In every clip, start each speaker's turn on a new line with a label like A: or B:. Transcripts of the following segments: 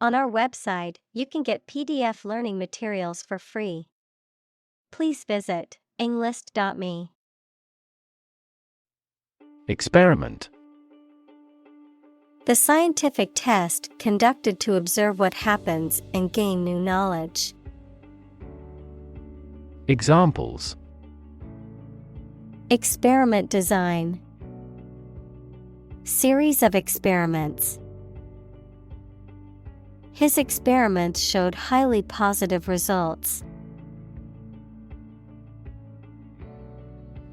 A: On our website, you can get PDF learning materials for free. Please visit englist.me.
B: Experiment.
A: The scientific test conducted to observe what happens and gain new knowledge.
B: Examples.
A: Experiment design. Series of experiments. His experiments showed highly positive results.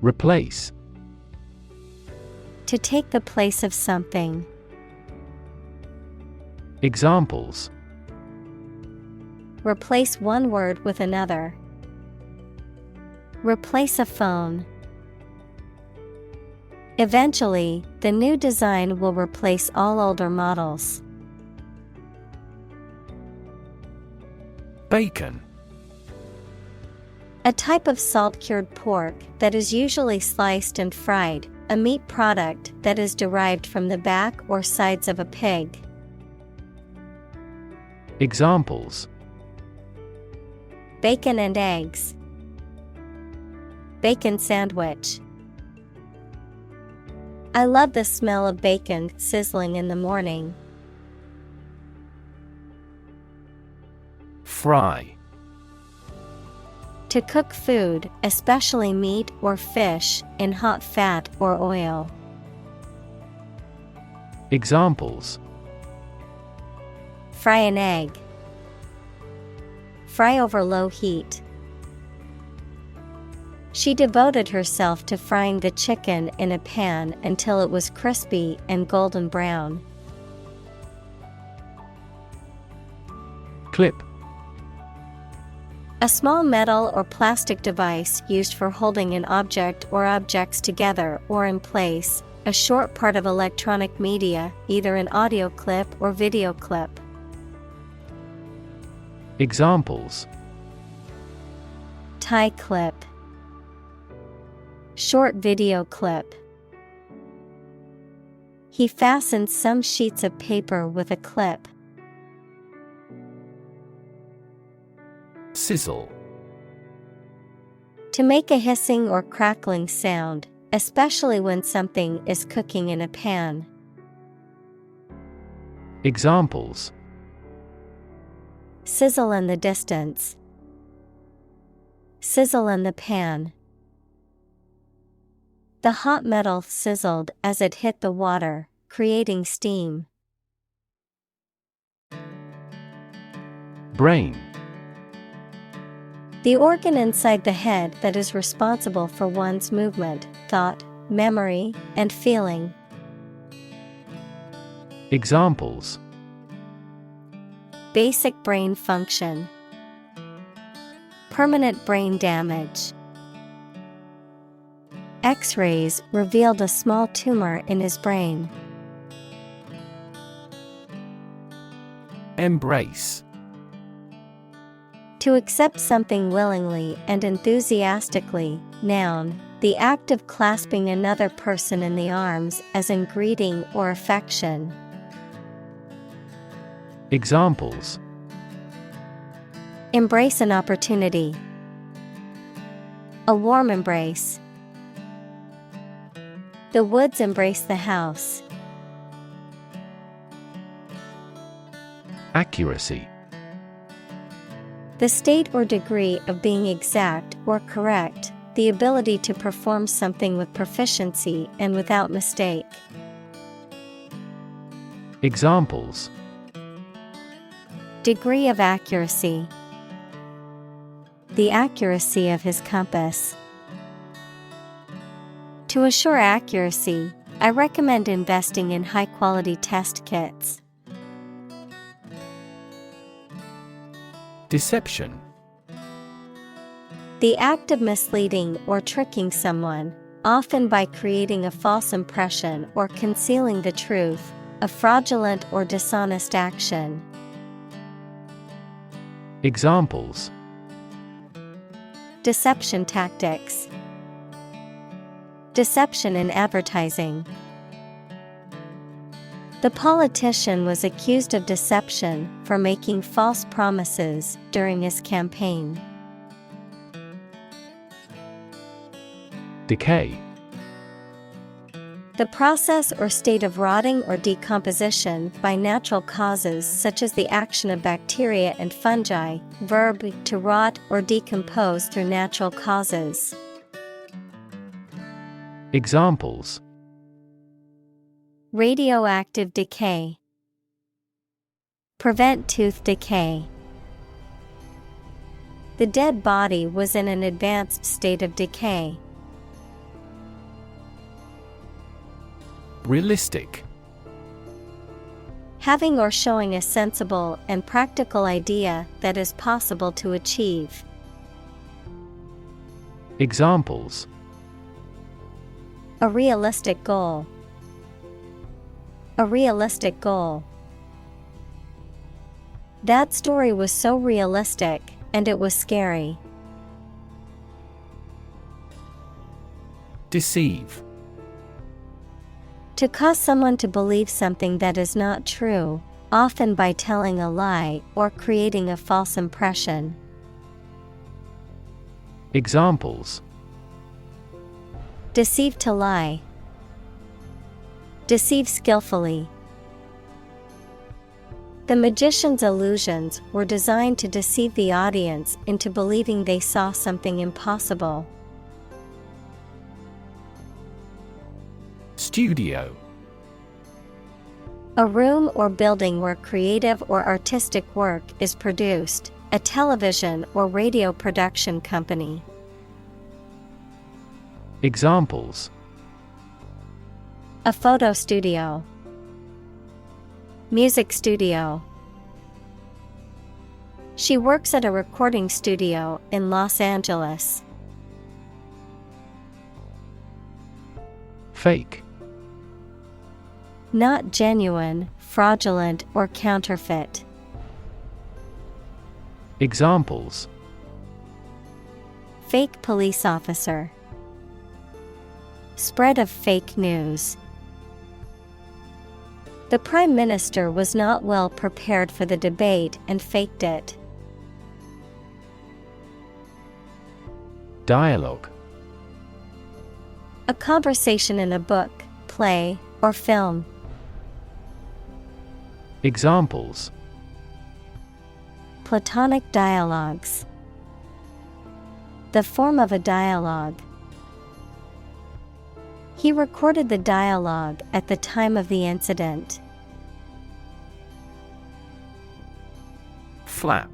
B: Replace.
A: To take the place of something.
B: Examples.
A: Replace one word with another. Replace a phone. Eventually, the new design will replace all older models.
B: Bacon.
A: A type of salt-cured pork that is usually sliced and fried, a meat product that is derived from the back or sides of a pig.
B: Examples.
A: Bacon and eggs. Bacon sandwich. I love the smell of bacon sizzling in the morning.
B: Fry.
A: To cook food, especially meat or fish, in hot fat or oil.
B: Examples.
A: Fry an egg. Fry over low heat. She devoted herself to frying the chicken in a pan until it was crispy and golden brown.
B: Clip.
A: A small metal or plastic device used for holding an object or objects together or in place, a short part of electronic media, either an audio clip or video clip.
B: Examples.
A: Tie clip. Short video clip. He fastened some sheets of paper with a clip.
B: Sizzle.
A: To make a hissing or crackling sound, especially when something is cooking in a pan.
B: Examples.
A: Sizzle in the distance. Sizzle in the pan. The hot metal sizzled as it hit the water, creating steam.
B: Brain.
A: The organ inside the head that is responsible for one's movement, thought, memory, and feeling.
B: Examples.
A: Basic brain function. Permanent brain damage. X-rays revealed a small tumor in his brain.
B: Embrace.
A: To accept something willingly and enthusiastically. Noun, the act of clasping another person in the arms as in greeting or affection.
B: Examples.
A: Embrace an opportunity. A warm embrace. The woods embrace the house.
B: Accuracy.
A: The state or degree of being exact or correct, the ability to perform something with proficiency and without mistake.
B: Examples.
A: Degree of accuracy. The accuracy of his compass. To assure accuracy, I recommend investing in high-quality test kits.
B: Deception.
A: The act of misleading or tricking someone, often by creating a false impression or concealing the truth, a fraudulent or dishonest action.
B: Examples.
A: Deception tactics. Deception in advertising. The politician was accused of deception for making false promises during his campaign.
B: Decay.
A: The process or state of rotting or decomposition by natural causes such as the action of bacteria and fungi. Verb, to rot or decompose through natural causes.
B: Examples:
A: radioactive decay, prevent tooth decay. The dead body was in an advanced state of decay.
B: Realistic.
A: Having or showing a sensible and practical idea that is possible to achieve.
B: Examples:
A: a realistic goal. A realistic goal. That story was so realistic, and it was scary.
B: Deceive.
A: To cause someone to believe something that is not true, often by telling a lie or creating a false impression.
B: Examples:
A: deceive to lie. Deceive skillfully. The magician's illusions were designed to deceive the audience into believing they saw something impossible.
B: Studio.
A: A room or building where creative or artistic work is produced, a television or radio production company.
B: Examples:
A: a photo studio. Music studio. She works at a recording studio in Los Angeles.
B: Fake.
A: Not genuine, fraudulent, or counterfeit.
B: Examples:
A: fake police officer. Spread of fake news. The Prime Minister was not well prepared for the debate and faked it.
B: Dialogue.
A: A conversation in a book, play, or film.
B: Examples:
A: platonic dialogues. The form of a dialogue. He recorded the dialogue at the time of the incident.
B: Flap.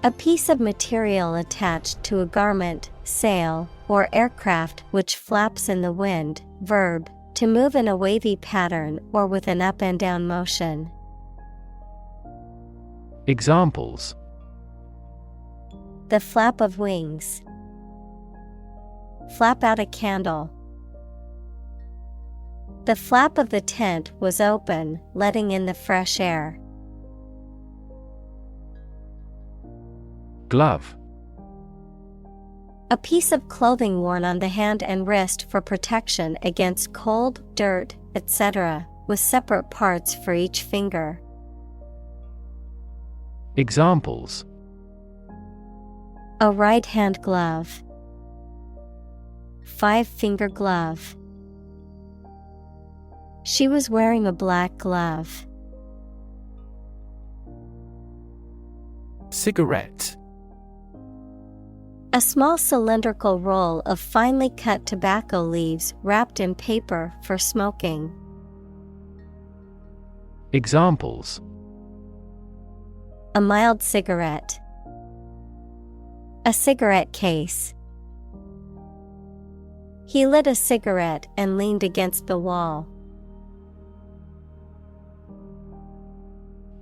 A: A piece of material attached to a garment, sail, or aircraft which flaps in the wind. Verb, to move in a wavy pattern or with an up and down motion.
B: Examples:
A: the flap of wings. Flap out a candle. The flap of the tent was open, letting in the fresh air.
B: Glove.
A: A piece of clothing worn on the hand and wrist for protection against cold, dirt, etc., with separate parts for each finger.
B: Examples:
A: a right-hand glove. 5-finger glove. She was wearing a black glove.
B: Cigarette.
A: A small cylindrical roll of finely cut tobacco leaves wrapped in paper for smoking.
B: Examples:
A: a mild cigarette. A cigarette case. He lit a cigarette and leaned against the wall.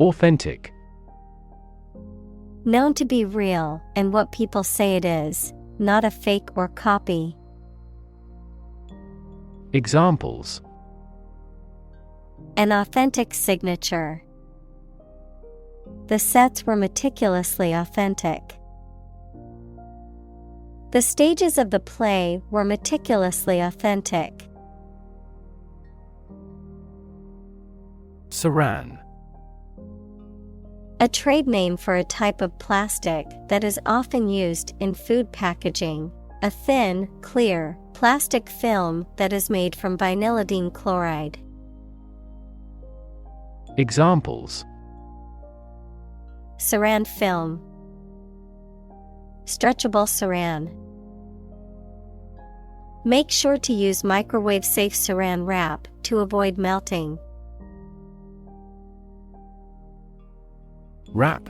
B: Authentic.
A: Known to be real and what people say it is, not a fake or copy.
B: Examples:
A: an authentic signature. The sets were meticulously authentic. The stages of the play were meticulously authentic.
B: Saran.
A: A trade name for a type of plastic that is often used in food packaging. A thin, clear, plastic film that is made from vinylidene chloride.
B: Examples:
A: Saran film. Stretchable saran. Make sure to use microwave-safe saran wrap to avoid melting.
B: Wrap.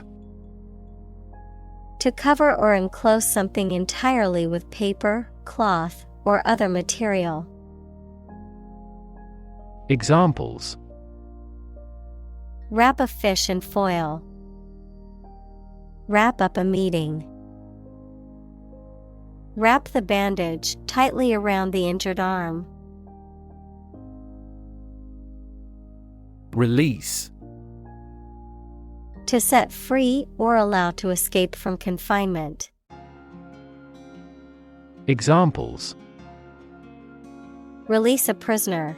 A: To cover or enclose something entirely with paper, cloth, or other material.
B: Examples:
A: Wrap a fish in foil. Wrap up a meeting. Wrap the bandage tightly around the injured arm.
B: Release.
A: To set free or allow to escape from confinement.
B: Examples:
A: Release a prisoner.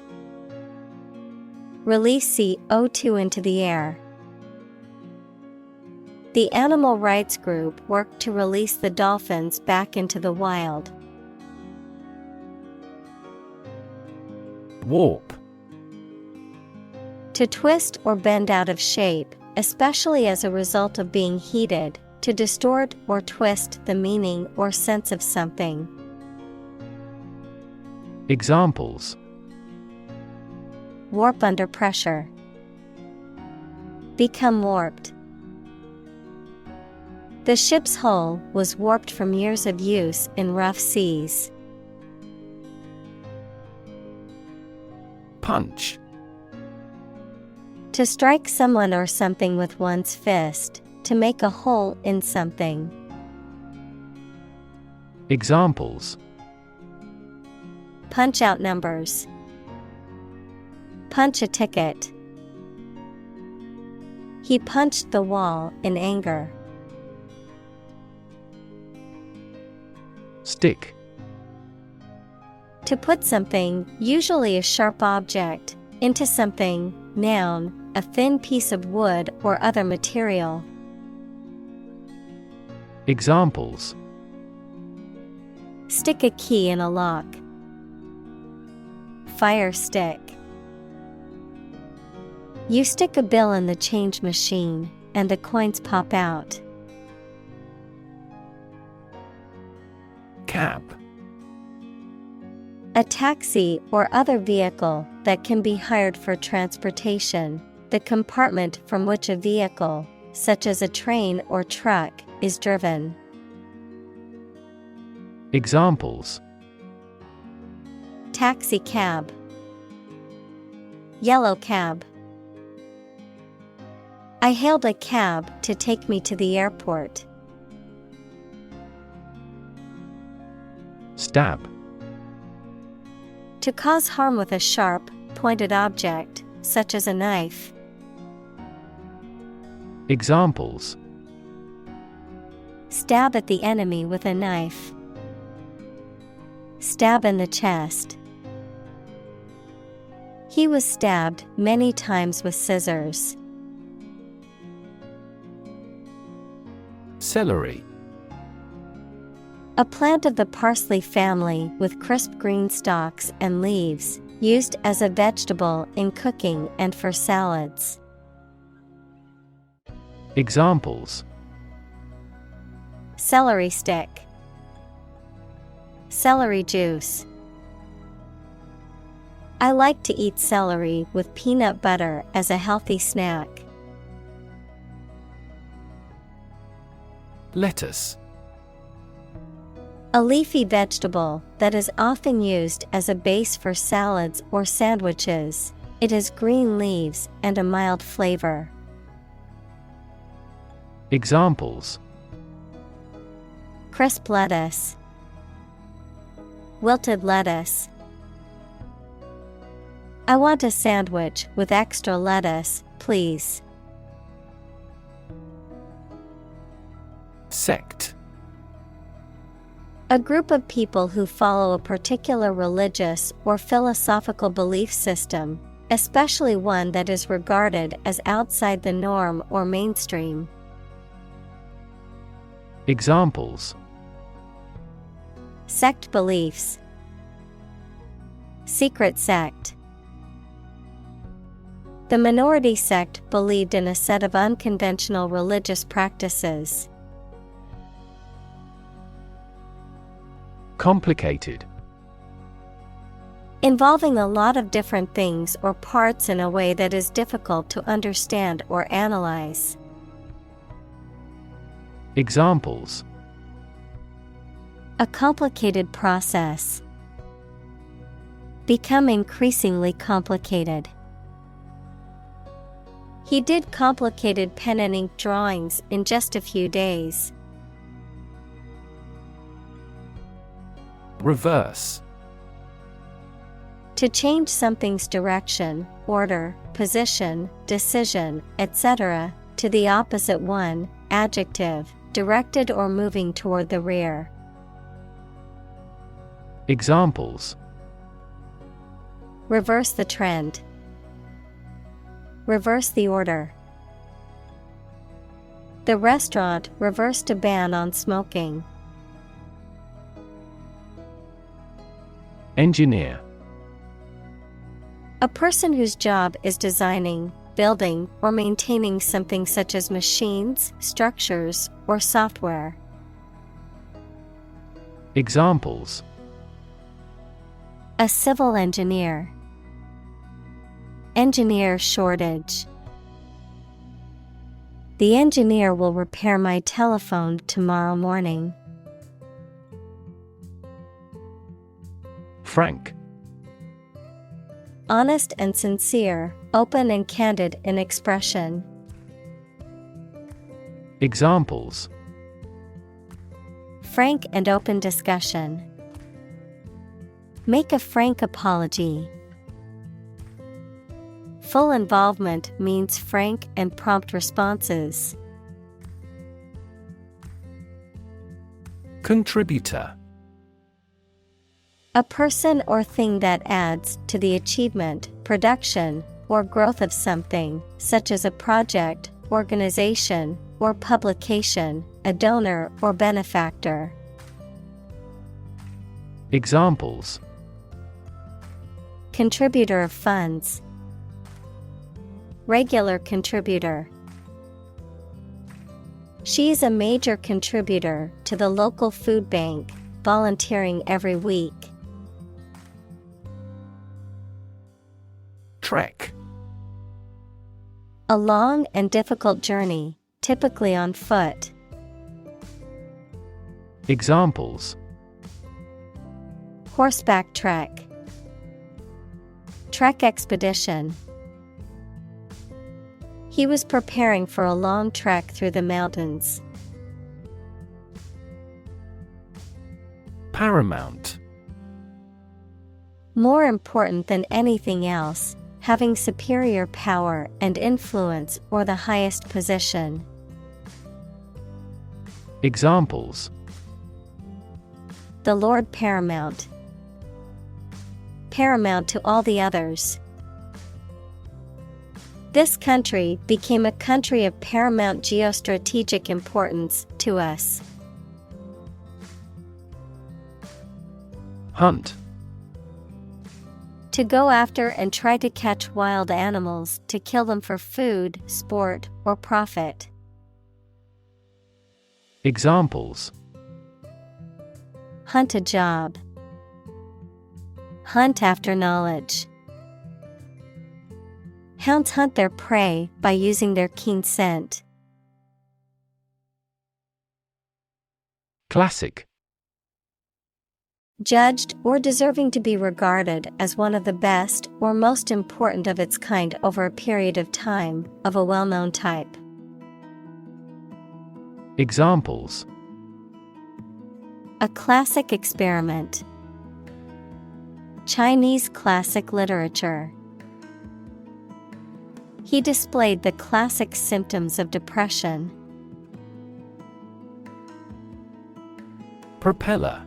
A: Release CO2 into the air. The animal rights group worked to release the dolphins back into the wild.
B: Warp.
A: To twist or bend out of shape, especially as a result of being heated, to distort or twist the meaning or sense of something.
B: Examples:
A: Warp under pressure. Become warped. The ship's hull was warped from years of use in rough seas.
B: Punch.
A: To strike someone or something with one's fist, to make a hole in something.
B: Examples:
A: Punch out numbers. Punch a ticket. He punched the wall in anger.
B: Stick.
A: To put something, usually a sharp object, into something, noun, a thin piece of wood or other material.
B: Examples:
A: Stick a key in a lock. Fire stick. You stick a bill in the change machine, and the coins pop out.
B: Cab.
A: A taxi or other vehicle that can be hired for transportation, the compartment from which a vehicle, such as a train or truck, is driven.
B: Examples:
A: Taxi cab. Yellow cab. I hailed a cab to take me to the airport.
B: Stab.
A: To cause harm with a sharp, pointed object, such as a knife.
B: Examples:
A: Stab at the enemy with a knife. Stab in the chest. He was stabbed many times with scissors.
B: Celery.
A: A plant of the parsley family with crisp green stalks and leaves, used as a vegetable in cooking and for salads.
B: Examples:
A: Celery stick. Celery juice. I like to eat celery with peanut butter as a healthy snack.
B: Lettuce.
A: A leafy vegetable that is often used as a base for salads or sandwiches. It has green leaves and a mild flavor.
B: Examples:
A: Crisp lettuce. Wilted lettuce. I want a sandwich with extra lettuce, please.
B: Sect.
A: A group of people who follow a particular religious or philosophical belief system, especially one that is regarded as outside the norm or mainstream.
B: Examples:
A: Sect beliefs. Secret sect. The minority sect believed in a set of unconventional religious practices.
B: Complicated.
A: Involving a lot of different things or parts in a way that is difficult to understand or analyze.
B: Examples:
A: A complicated process. Become increasingly complicated. He did complicated pen and ink drawings in just a few days.
B: Reverse.
A: To change something's direction, order, position, decision, etc., to the opposite one, adjective, directed or moving toward the rear.
B: Examples:
A: Reverse the trend. Reverse the order. The restaurant reversed a ban on smoking.
B: Engineer.
A: A person whose job is designing, building, or maintaining something such as machines, structures, or software.
B: Examples:
A: A civil engineer. Engineer shortage. The engineer will repair my telephone tomorrow morning.
B: Frank.
A: Honest and sincere, open and candid in expression.
B: Examples:
A: Frank and open discussion. Make a frank apology. Full involvement means frank and prompt responses. Contributor. A person or thing that adds to the achievement, production, or growth of something, such as a project, organization, or publication, a donor or benefactor.
B: Examples:
A: Contributor of funds. Regular contributor. She is a major contributor to the local food bank, volunteering every week.
B: Trek.
A: A long and difficult journey, typically on foot.
B: Examples:
A: Horseback trek. Trek expedition. He was preparing for a long trek through the mountains. Paramount. More important than anything else, having superior power and influence or the highest position.
B: Examples:
A: The Lord Paramount. Paramount to all the others. This country became a country of paramount geostrategic importance to us. Hunt. To go after and try to catch wild animals to kill them for food, sport, or profit.
B: Examples:
A: Hunt a job. Hunt after knowledge. Hounds hunt their prey by using their keen scent. Classic. Judged or deserving to be regarded as one of the best or most important of its kind over a period of time, of a well-known type.
B: Examples:
A: A classic experiment. Chinese classic literature. He displayed the classic symptoms of depression. Propeller.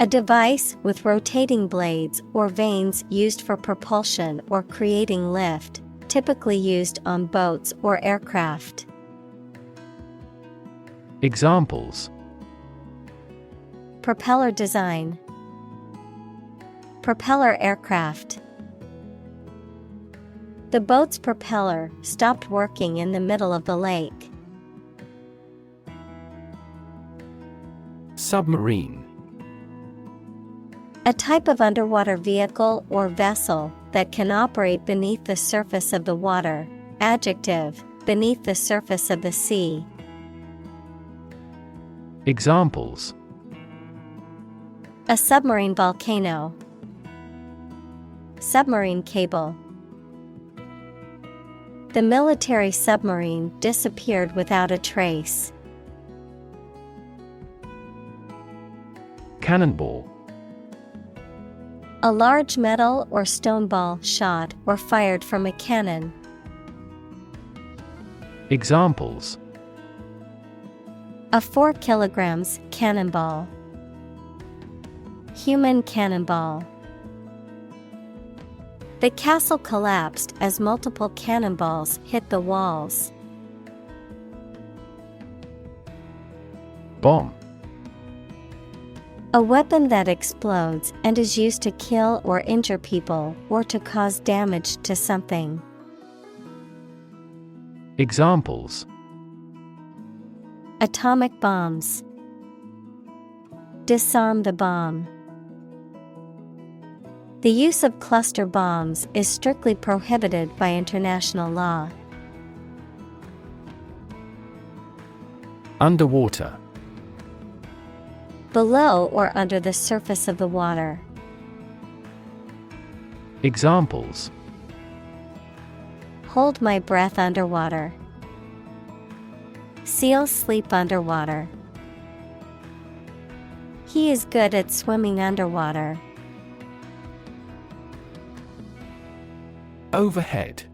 A: A device with rotating blades or vanes used for propulsion or creating lift, typically used on boats or aircraft.
B: Examples:
A: Propeller design. Propeller aircraft. The boat's propeller stopped working in the middle of the lake.
B: Submarine.
A: A type of underwater vehicle or vessel that can operate beneath the surface of the water. Adjective, beneath the surface of the sea.
B: Examples:
A: A submarine volcano. Submarine cable. The military submarine disappeared without a trace.
B: Cannonball.
A: A large metal or stone ball shot or fired from a cannon.
B: Examples:
A: A 4 kilograms cannonball. Human cannonball. The castle collapsed as multiple cannonballs hit the walls.
B: Bomb.
A: A weapon that explodes and is used to kill or injure people or to cause damage to something.
B: Examples:
A: Atomic bombs. Disarm the bomb. The use of cluster bombs is strictly prohibited by international law.
B: Underwater.
A: Below or under the surface of the water.
B: Examples:
A: Hold my breath underwater. Seals sleep underwater. He is good at swimming underwater.
B: Overhead.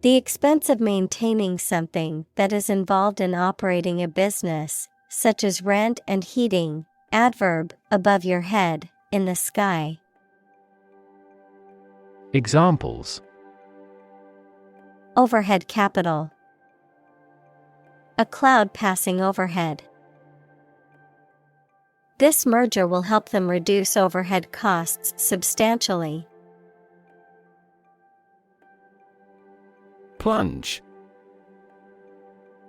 A: The expense of maintaining something that is involved in operating a business, such as rent and heating. Adverb, above your head, in the sky.
B: Examples:
A: Overhead capital. A cloud passing overhead. This merger will help them reduce overhead costs substantially.
B: Plunge.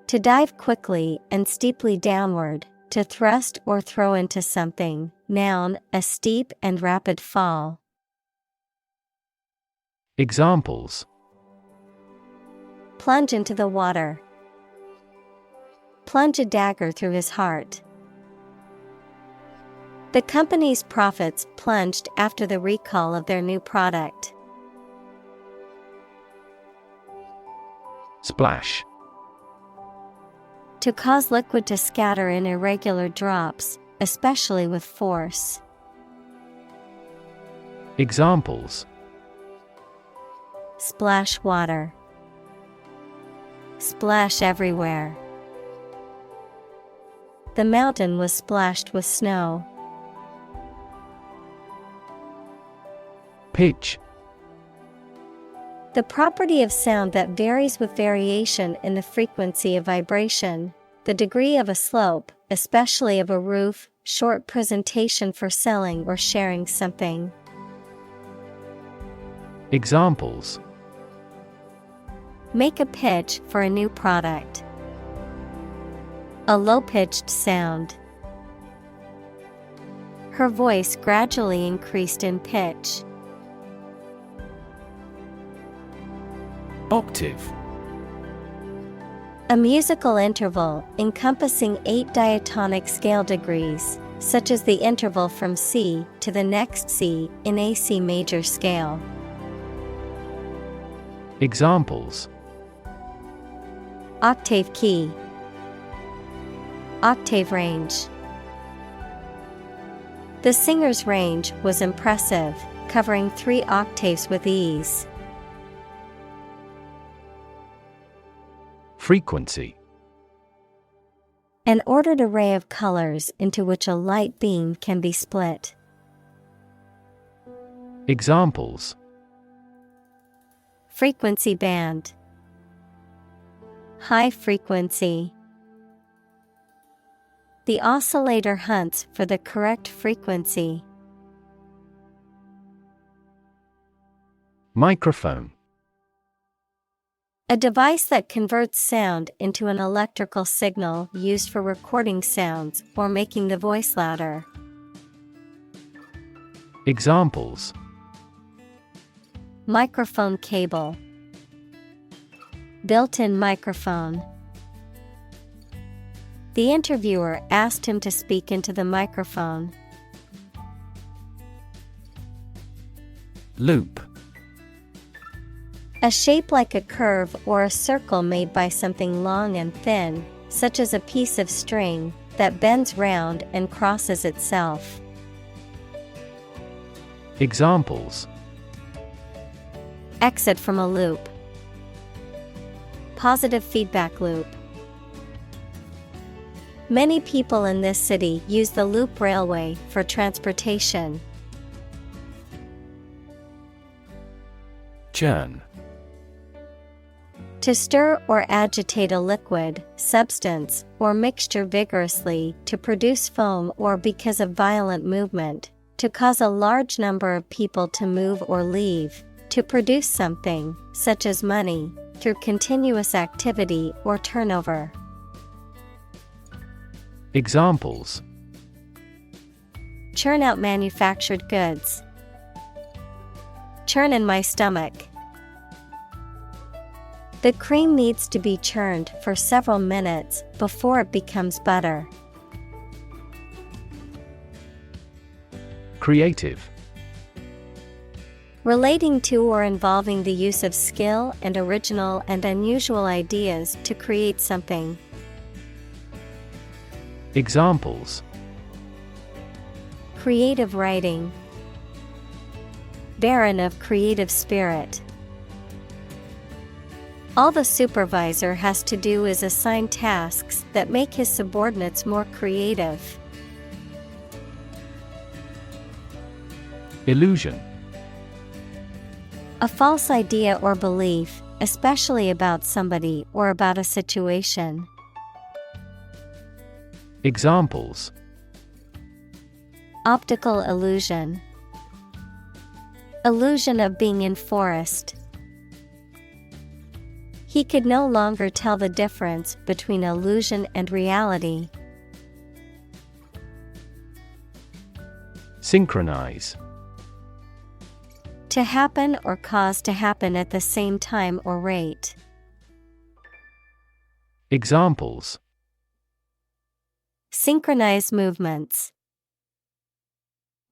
A: To dive quickly and steeply downward, to thrust or throw into something. Noun, a steep and rapid fall.
B: Examples:
A: Plunge into the water. Plunge a dagger through his heart. The company's profits plunged after the recall of their new product.
B: Splash.
A: To cause liquid to scatter in irregular drops, especially with force.
B: Examples:
A: Splash water. Splash everywhere. The mountain was splashed with snow.
B: Pitch.
A: The property of sound that varies with variation in the frequency of vibration, the degree of a slope, especially of a roof, short presentation for selling or sharing something.
B: Examples:
A: Make a pitch for a new product. A low-pitched sound. Her voice gradually increased in pitch.
B: Octave.
A: A musical interval encompassing 8 diatonic scale degrees, such as the interval from C to the next C in a C major scale.
B: Examples:
A: Octave key. Octave range. The singer's range was impressive, covering 3 octaves with ease.
B: Frequency.
A: An ordered array of colors into which a light beam can be split.
B: Examples:
A: Frequency band. High frequency. The oscillator hunts for the correct frequency.
B: Microphone.
A: A device that converts sound into an electrical signal used for recording sounds or making the voice louder.
B: Examples:
A: Microphone cable. Built-in microphone. The interviewer asked him to speak into the microphone.
B: Loop.
A: A shape like a curve or a circle made by something long and thin, such as a piece of string, that bends round and crosses itself.
B: Examples:
A: Exit from a loop. Positive feedback loop. Many people in this city use the loop railway for transportation.
B: Churn.
A: To stir or agitate a liquid, substance, or mixture vigorously to produce foam or because of violent movement, to cause a large number of people to move or leave, to produce something, such as money, through continuous activity or turnover.
B: Examples:
A: Churn out manufactured goods. Churn in my stomach. The cream needs to be churned for several minutes before it becomes butter.
B: Creative.
A: Relating to or involving the use of skill and original and unusual ideas to create something.
B: Examples:
A: Creative writing. Barren of creative spirit. All the supervisor has to do is assign tasks that make his subordinates more creative.
B: Illusion.
A: A false idea or belief, especially about somebody or about a situation.
B: Examples:
A: Optical illusion. Illusion of being in forest. He could no longer tell the difference between illusion and reality.
B: Synchronize.
A: To happen or cause to happen at the same time or rate.
B: Examples:
A: Synchronize movements.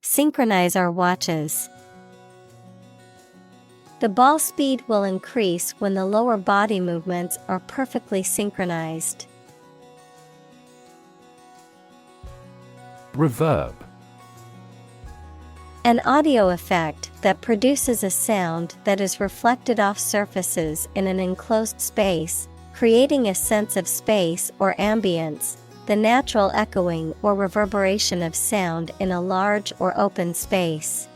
A: Synchronize our watches. The ball speed will increase when the lower body movements are perfectly synchronized.
B: Reverb.
A: An audio effect that produces a sound that is reflected off surfaces in an enclosed space, creating a sense of space or ambience, the natural echoing or reverberation of sound in a large or open space.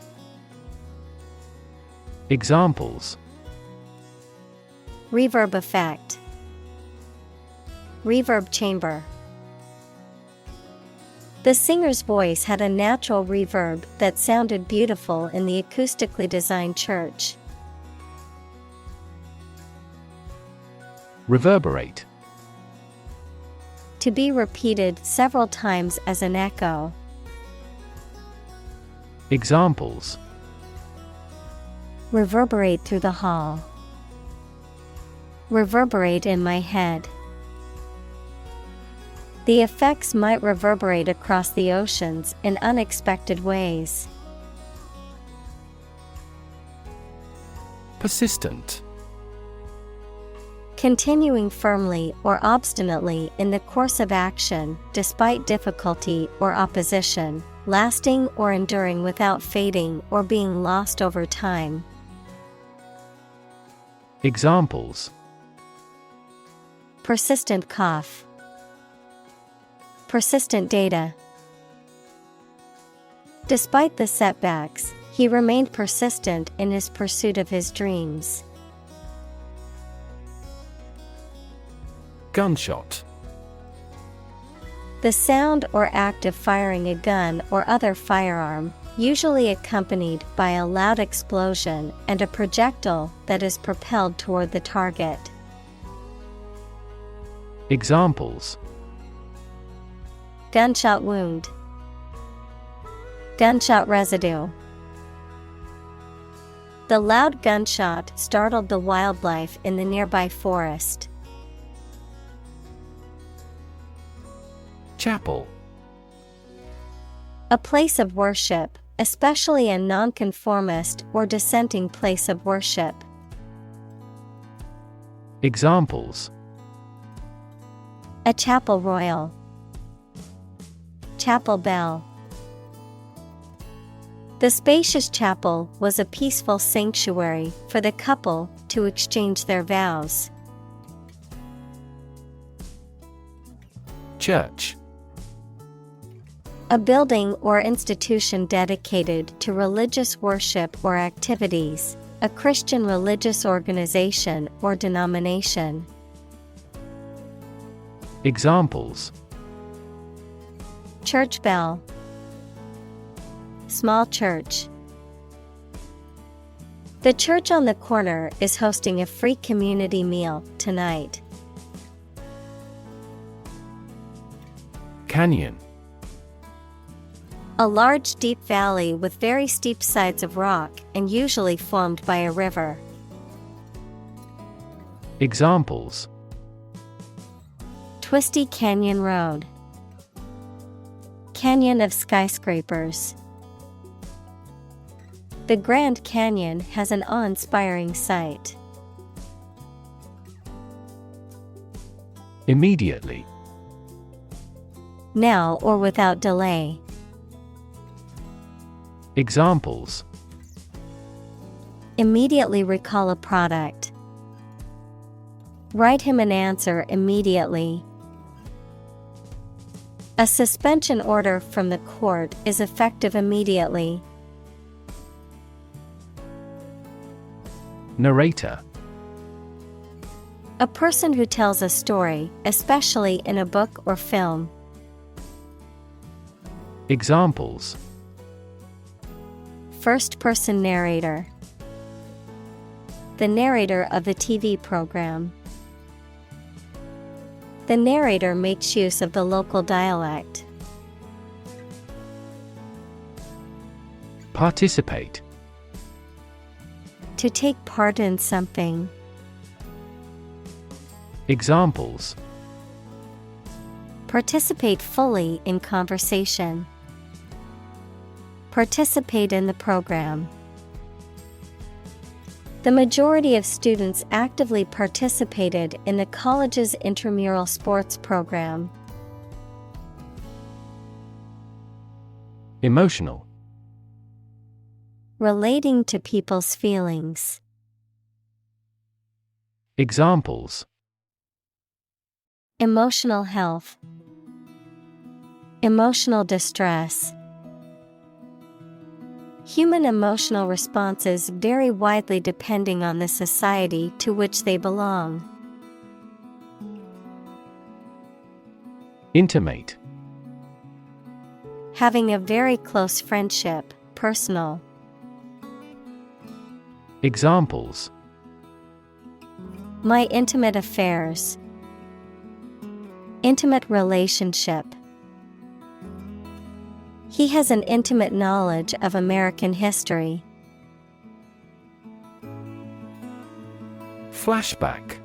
B: Examples:
A: Reverb effect. Reverb chamber. The singer's voice had a natural reverb that sounded beautiful in the acoustically designed church.
B: Reverberate.
A: To be repeated several times as an echo.
B: Examples:
A: Reverberate through the hall. Reverberate in my head. The effects might reverberate across the oceans in unexpected ways.
B: Persistent.
A: Continuing firmly or obstinately in the course of action, despite difficulty or opposition, lasting or enduring without fading or being lost over time.
B: Examples:
A: Persistent cough. Persistent data. Despite the setbacks, he remained persistent in his pursuit of his dreams.
B: Gunshot.
A: The sound or act of firing a gun or other firearm, usually accompanied by a loud explosion and a projectile that is propelled toward the target.
B: Examples:
A: gunshot wound, gunshot residue. The loud gunshot startled the wildlife in the nearby forest.
B: Chapel.
A: A place of worship, especially a nonconformist or dissenting place of worship.
B: Examples:
A: a chapel royal, chapel bell. The spacious chapel was a peaceful sanctuary for the couple to exchange their vows.
B: Church.
A: A building or institution dedicated to religious worship or activities, a Christian religious organization or denomination.
B: Examples:
A: church bell, small church. The church on the corner is hosting a free community meal tonight.
B: Canyon.
A: A large deep valley with very steep sides of rock and usually formed by a river.
B: Examples:
A: twisty canyon road, canyon of skyscrapers. The Grand Canyon has an awe-inspiring sight.
B: Immediately.
A: Now or without delay.
B: Examples:
A: immediately recall a product. Write him an answer immediately. A suspension order from the court is effective immediately.
B: Narrator.
A: A person who tells a story, especially in a book or film.
B: Examples:
A: first-person narrator, the narrator of the TV program. The narrator makes use of the local dialect.
B: Participate.
A: To take part in something.
B: Examples:
A: participate fully in conversation. Participate in the program. The majority of students actively participated in the college's intramural sports program.
B: Emotional.
A: Relating to people's feelings.
B: Examples:
A: emotional health, emotional distress. Human emotional responses vary widely depending on the society to which they belong.
B: Intimate.
A: Having a very close friendship, personal.
B: Examples:
A: my intimate affairs. Intimate relationship. He has an intimate knowledge of American history.
B: Flashback.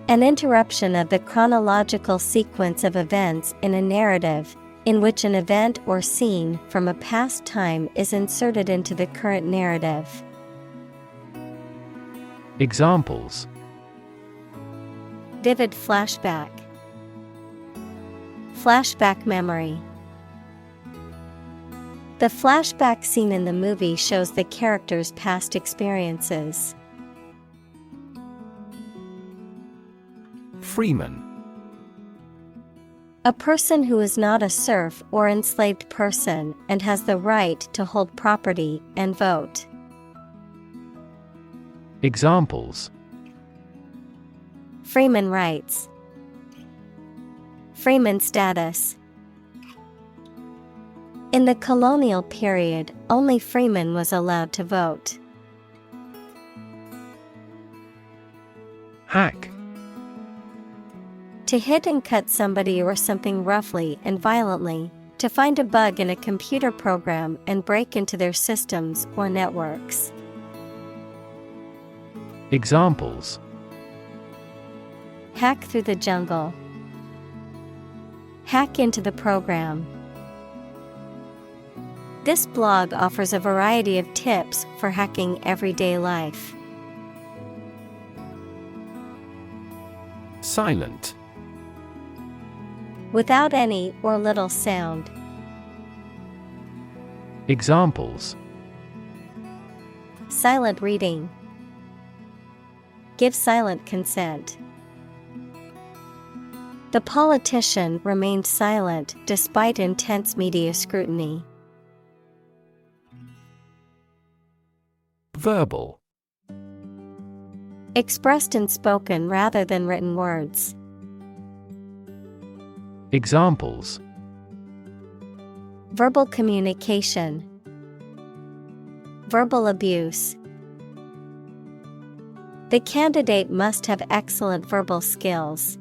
A: An interruption of the chronological sequence of events in a narrative, in which an event or scene from a past time is inserted into the current narrative.
B: Examples:
A: vivid flashback. Flashback memory. The flashback scene in the movie shows the characters' past experiences.
B: Freeman.
A: A person who is not a serf or enslaved person and has the right to hold property and vote.
B: Examples:
A: Freeman rights. Freeman status. In the colonial period, only freemen was allowed to vote.
B: Hack.
A: To hit and cut somebody or something roughly and violently, to find a bug in a computer program and break into their systems or networks.
B: Examples:
A: Hack through the jungle. Hack into the program. This blog offers a variety of tips for hacking everyday life.
B: Silent.
A: Without any or little sound.
B: Examples:
A: Silent reading. Give silent consent. The politician remained silent despite intense media scrutiny.
B: Verbal.
A: Expressed in spoken rather than written words.
B: Examples:
A: Verbal communication. Verbal abuse. The candidate must have excellent verbal skills.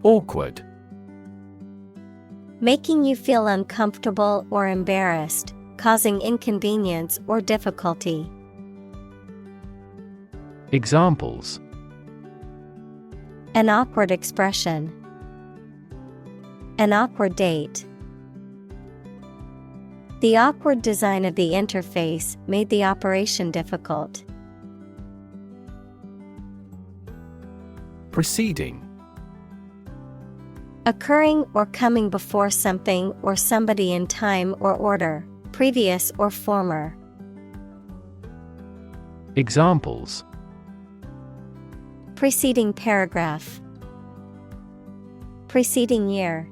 B: Awkward.
A: Making you feel uncomfortable or embarrassed, causing inconvenience or difficulty.
B: Examples:
A: An awkward expression. An awkward date. The awkward design of the interface made the operation difficult.
B: Preceding.
A: Occurring or coming before something or somebody in time or order, previous or former.
B: Examples:
A: Preceding paragraph. Preceding year.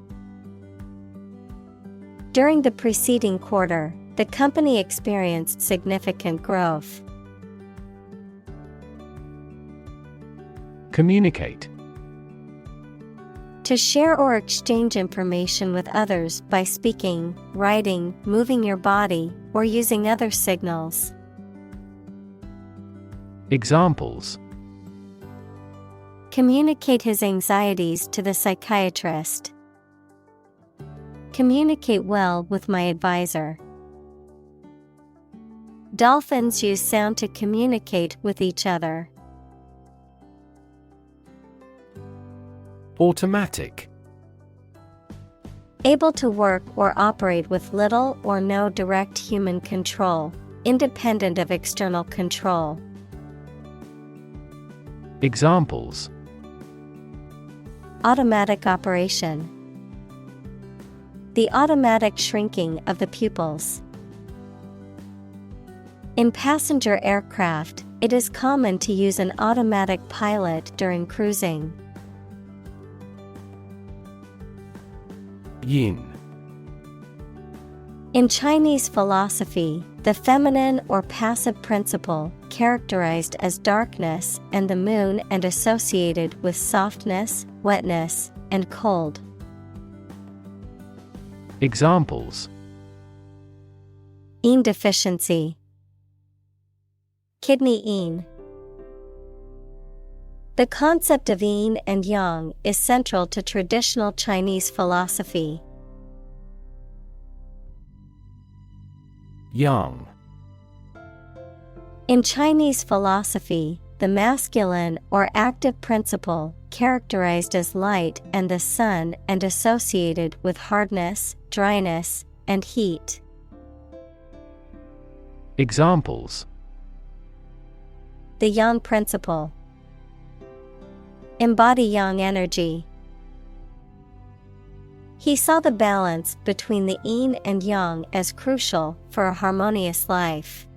A: During the preceding quarter, the company experienced significant growth.
B: Communicate.
A: To share or exchange information with others by speaking, writing, moving your body, or using other signals.
B: Examples:
A: Communicate his anxieties to the psychiatrist. Communicate well with my advisor. Dolphins use sound to communicate with each other.
B: Automatic.
A: Able to work or operate with little or no direct human control, independent of external control.
B: Examples:
A: Automatic operation. The automatic shrinking of the pupils. In passenger aircraft, it is common to use an automatic pilot during cruising.
B: Yin.
A: In Chinese philosophy, the feminine or passive principle, characterized as darkness and the moon and associated with softness, wetness, and cold.
B: Examples:
A: Yin deficiency. Kidney yin. The concept of yin and yang is central to traditional Chinese philosophy.
B: Yang.
A: In Chinese philosophy, the masculine or active principle, characterized as light and the sun and associated with hardness, dryness, and heat.
B: Examples:
A: The yang principle. Embody yang energy. He saw the balance between the yin and yang as crucial for a harmonious life.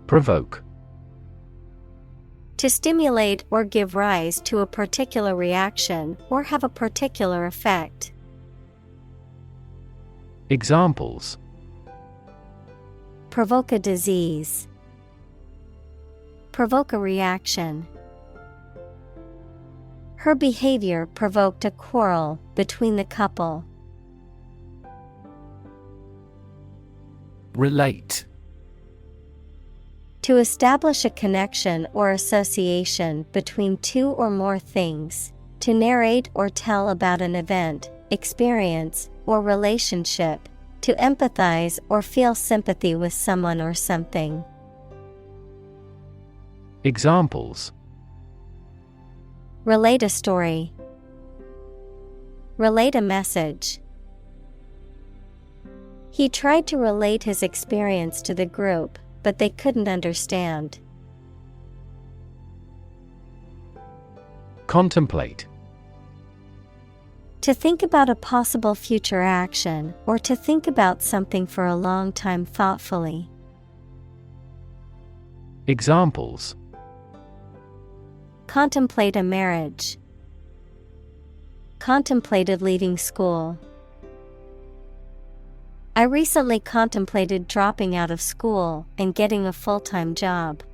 B: Provoke.
A: To stimulate or give rise to a particular reaction or have a particular effect.
B: Examples:
A: Provoke a disease. Provoke a reaction. Her behavior provoked a quarrel between the couple.
B: Relate.
A: To establish a connection or association between two or more things. To narrate or tell about an event, experience, or relationship. To empathize or feel sympathy with someone or something.
B: Examples:
A: Relate a story. Relate a message. He tried to relate his experience to the group, but they couldn't understand.
B: Contemplate.
A: To think about a possible future action, or to think about something for a long time thoughtfully.
B: Examples:
A: Contemplate a marriage. Contemplated leaving school. I recently contemplated dropping out of school and getting a full-time job.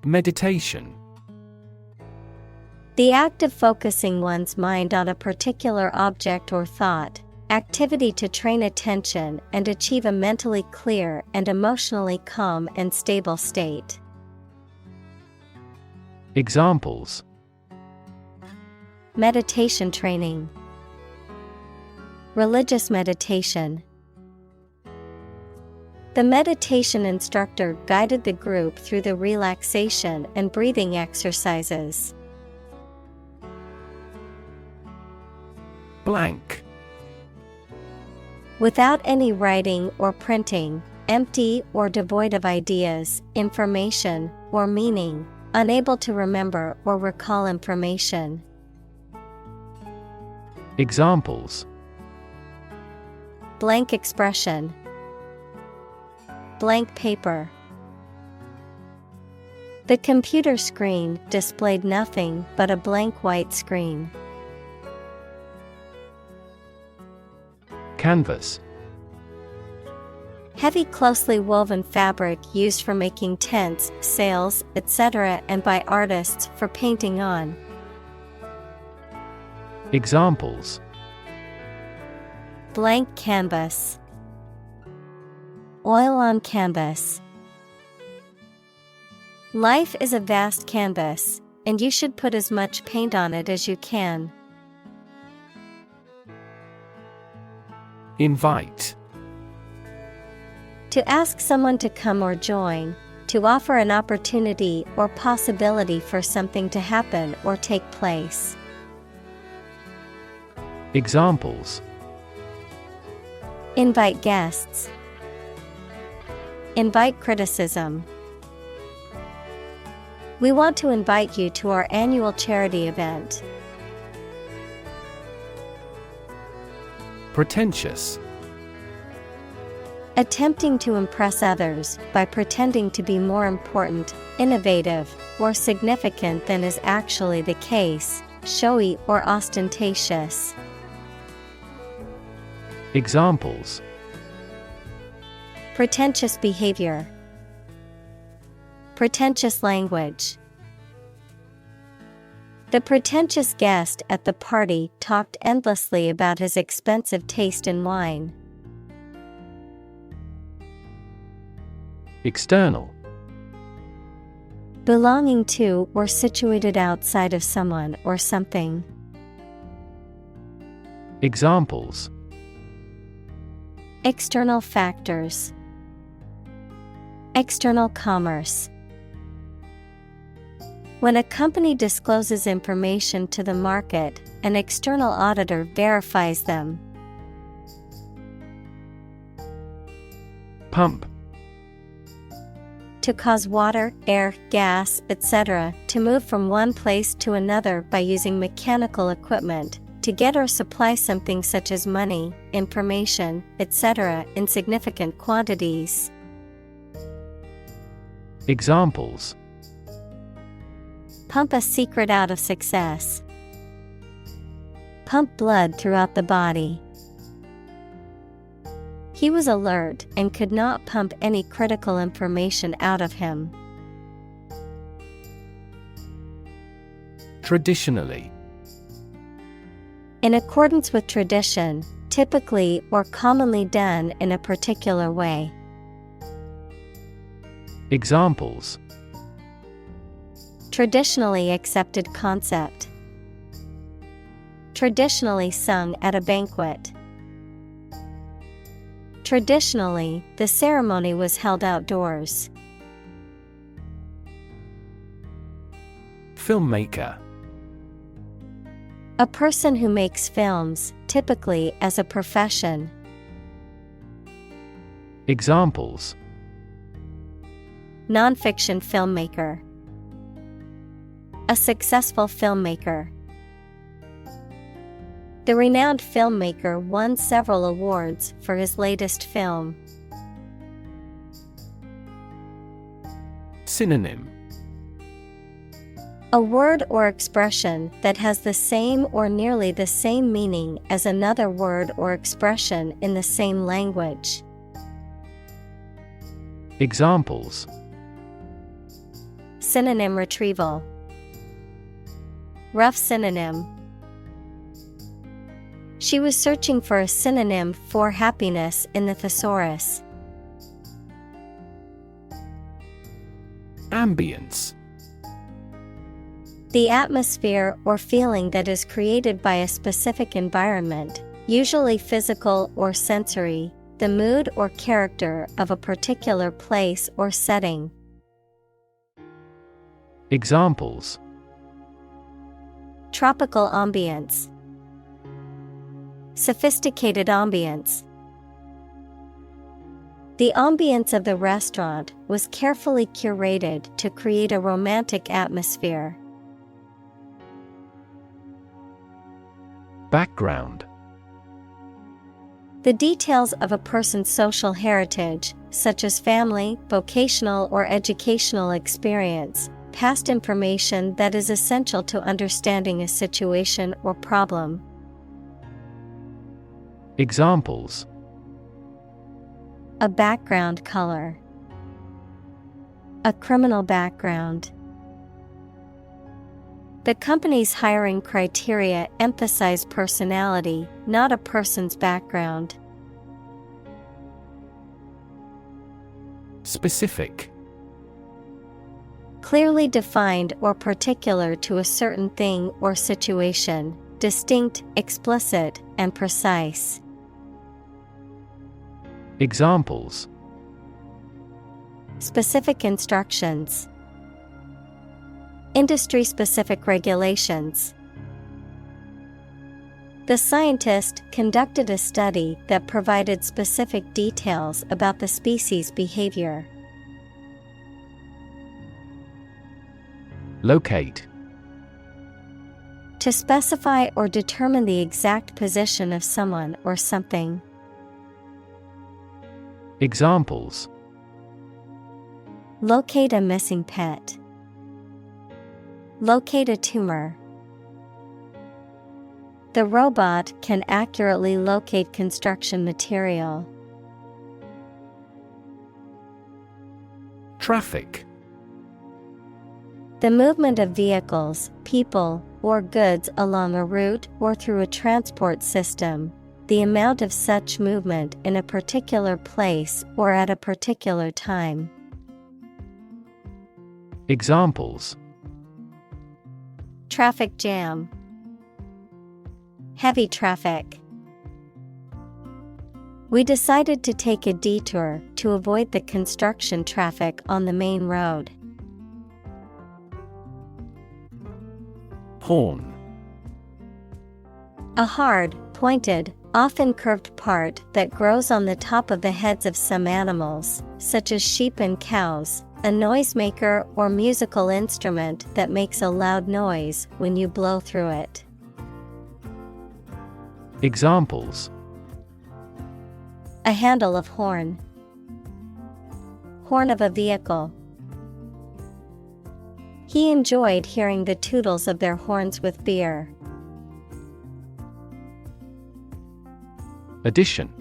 B: Meditation.
A: The act of focusing one's mind on a particular object or thought, activity to train attention and achieve a mentally clear and emotionally calm and stable state.
B: Examples:
A: Meditation training. Religious meditation. The meditation instructor guided the group through the relaxation and breathing exercises.
B: Blank.
A: Without any writing or printing, empty or devoid of ideas, information, or meaning, unable to remember or recall information.
B: Examples:
A: Blank expression. Blank paper. The computer screen displayed nothing but a blank white screen.
B: Canvas.
A: Heavy closely woven fabric used for making tents, sails, etc. and by artists for painting on.
B: Examples:
A: Blank canvas. Oil on canvas. Life is a vast canvas, and you should put as much paint on it as you can.
B: Invite.
A: To ask someone to come or join, to offer an opportunity or possibility for something to happen or take place.
B: Examples:
A: Invite guests. Invite criticism. We want to invite you to our annual charity event.
B: Pretentious.
A: Attempting to impress others by pretending to be more important, innovative, or significant than is actually the case, showy or ostentatious.
B: Examples:
A: Pretentious behavior. Pretentious language. The pretentious guest at the party talked endlessly about his expensive taste in wine.
B: External.
A: Belonging to or situated outside of someone or something.
B: Examples:
A: External factors. External commerce. When a company discloses information to the market, an external auditor verifies them.
B: Pump.
A: To cause water, air, gas, etc. to move from one place to another by using mechanical equipment, to get or supply something such as money, information, etc. in significant quantities.
B: Examples:
A: Pump a secret out of success. Pump blood throughout the body. He was alert and could not pump any critical information out of him.
B: Traditionally.
A: In accordance with tradition, typically or commonly done in a particular way.
B: Examples:
A: Traditionally accepted concept. Traditionally sung at a banquet. Traditionally, the ceremony was held outdoors.
B: Filmmaker.
A: A person who makes films, typically as a profession.
B: Examples:
A: Nonfiction filmmaker. A successful filmmaker. The renowned filmmaker won several awards for his latest film.
B: Synonym:
A: A word or expression that has the same or nearly the same meaning as another word or expression in the same language.
B: Examples:
A: Synonym retrieval. Rough synonym. She was searching for a synonym for happiness in the thesaurus.
B: Ambience.
A: The atmosphere or feeling that is created by a specific environment, usually physical or sensory, the mood or character of a particular place or setting.
B: Examples:
A: Tropical ambience. Sophisticated ambience. The ambience of the restaurant was carefully curated to create a romantic atmosphere.
B: Background.
A: The details of a person's social heritage, such as family, vocational or educational experience, past information that is essential to understanding a situation or problem.
B: Examples:
A: A background color. A criminal background. The company's hiring criteria emphasize personality, not a person's background.
B: Specific.
A: Clearly defined or particular to a certain thing or situation, distinct, explicit, and precise.
B: Examples:
A: Specific instructions. Industry-specific regulations. The scientist conducted a study that provided specific details about the species' behavior.
B: Locate.
A: To specify or determine the exact position of someone or something.
B: Examples:
A: Locate a missing pet. Locate a tumor. The robot can accurately locate construction material.
B: Traffic.
A: The movement of vehicles, people, or goods along a route or through a transport system. The amount of such movement in a particular place or at a particular time.
B: Examples:
A: Traffic jam. Heavy traffic. We decided to take a detour to avoid the construction traffic on the main road.
B: Horn.
A: A hard, pointed, often curved part that grows on the top of the heads of some animals, such as sheep and cows, a noisemaker or musical instrument that makes a loud noise when you blow through it.
B: Examples:
A: A handle of horn. Horn of a vehicle. He enjoyed hearing the tootles of their horns with beer.
B: Addition.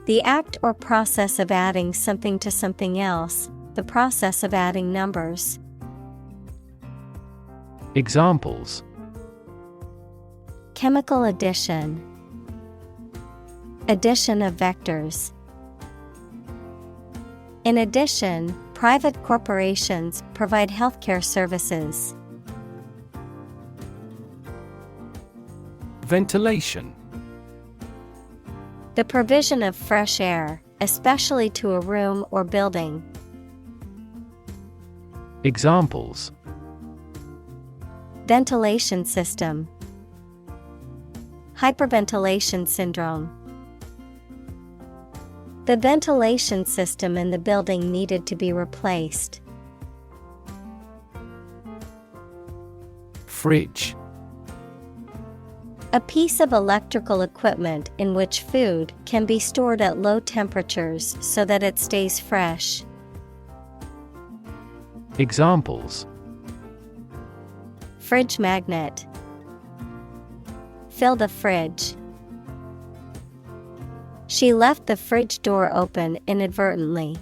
A: The act or process of adding something to something else, the process of adding numbers.
B: Examples.
A: Chemical addition. Addition of vectors. In addition, private corporations provide healthcare services.
B: Ventilation.
A: The provision of fresh air, especially to a room or building.
B: Examples.
A: Ventilation system. Hyperventilation syndrome. The ventilation system in the building needed to be replaced.
B: Fridge.
A: A piece of electrical equipment in which food can be stored at low temperatures so that it stays fresh.
B: Examples.
A: Fridge magnet. Fill the fridge. She left the fridge door open inadvertently.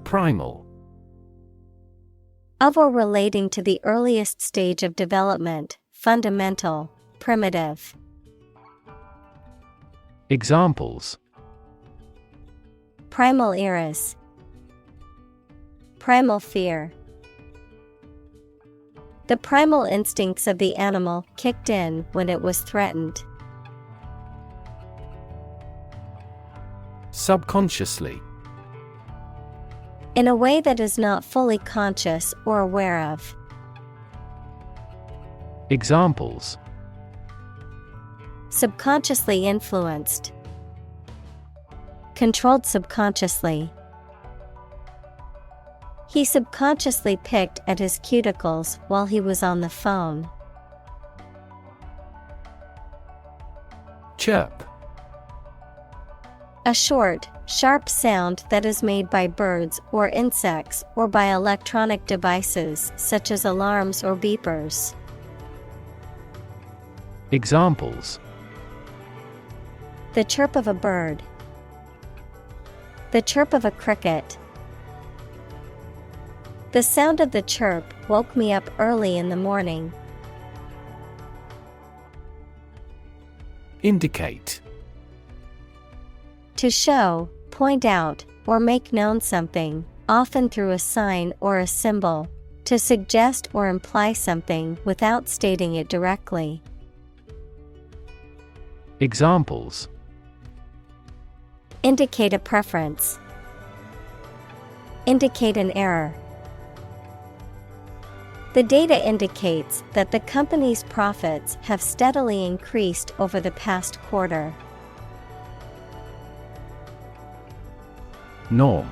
B: Primal.
A: Of or relating to the earliest stage of development, fundamental, primitive.
B: Examples.
A: Primal eras. Primal fear. The primal instincts of the animal kicked in when it was threatened.
B: Subconsciously.
A: In a way that is not fully conscious or aware of.
B: Examples.
A: Subconsciously influenced. Controlled subconsciously. He subconsciously picked at his cuticles while he was on the phone.
B: Chirp.
A: A short, sharp sound that is made by birds or insects or by electronic devices such as alarms or beepers.
B: Examples.
A: The chirp of a bird. The chirp of a cricket. The sound of the chirp woke me up early in the morning.
B: Indicate.
A: To show, point out, or make known something, often through a sign or a symbol, to suggest or imply something without stating it directly.
B: Examples.
A: Indicate a preference. Indicate an error. The data indicates that the company's profits have steadily increased over the past quarter.
B: Norm.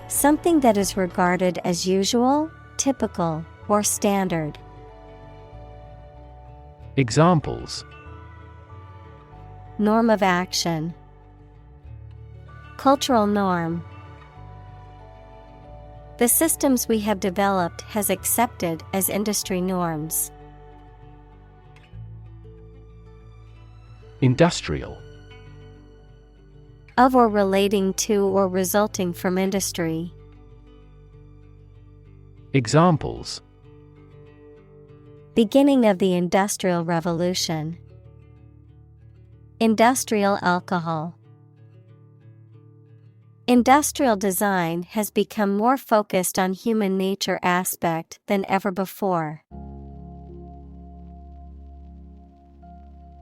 A: Something that is regarded as usual, typical, or standard.
B: Examples.
A: Norm of action. Cultural norm. The systems we have developed has accepted as industry norms.
B: Industrial.
A: Of or relating to or resulting from industry.
B: Examples.
A: Beginning of the Industrial Revolution. Industrial alcohol. Industrial design has become more focused on human nature aspect than ever before.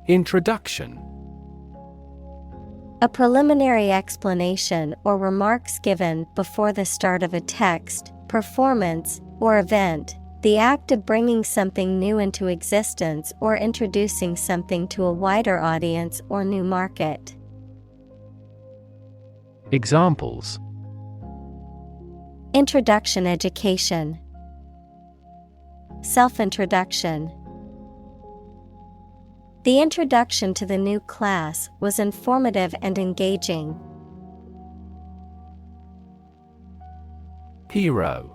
B: Introduction.
A: A preliminary explanation or remarks given before the start of a text, performance, or event, the act of bringing something new into existence or introducing something to a wider audience or new market.
B: Examples.
A: Introduction education. Self-introduction. The introduction to the new class was informative and engaging.
B: Hero.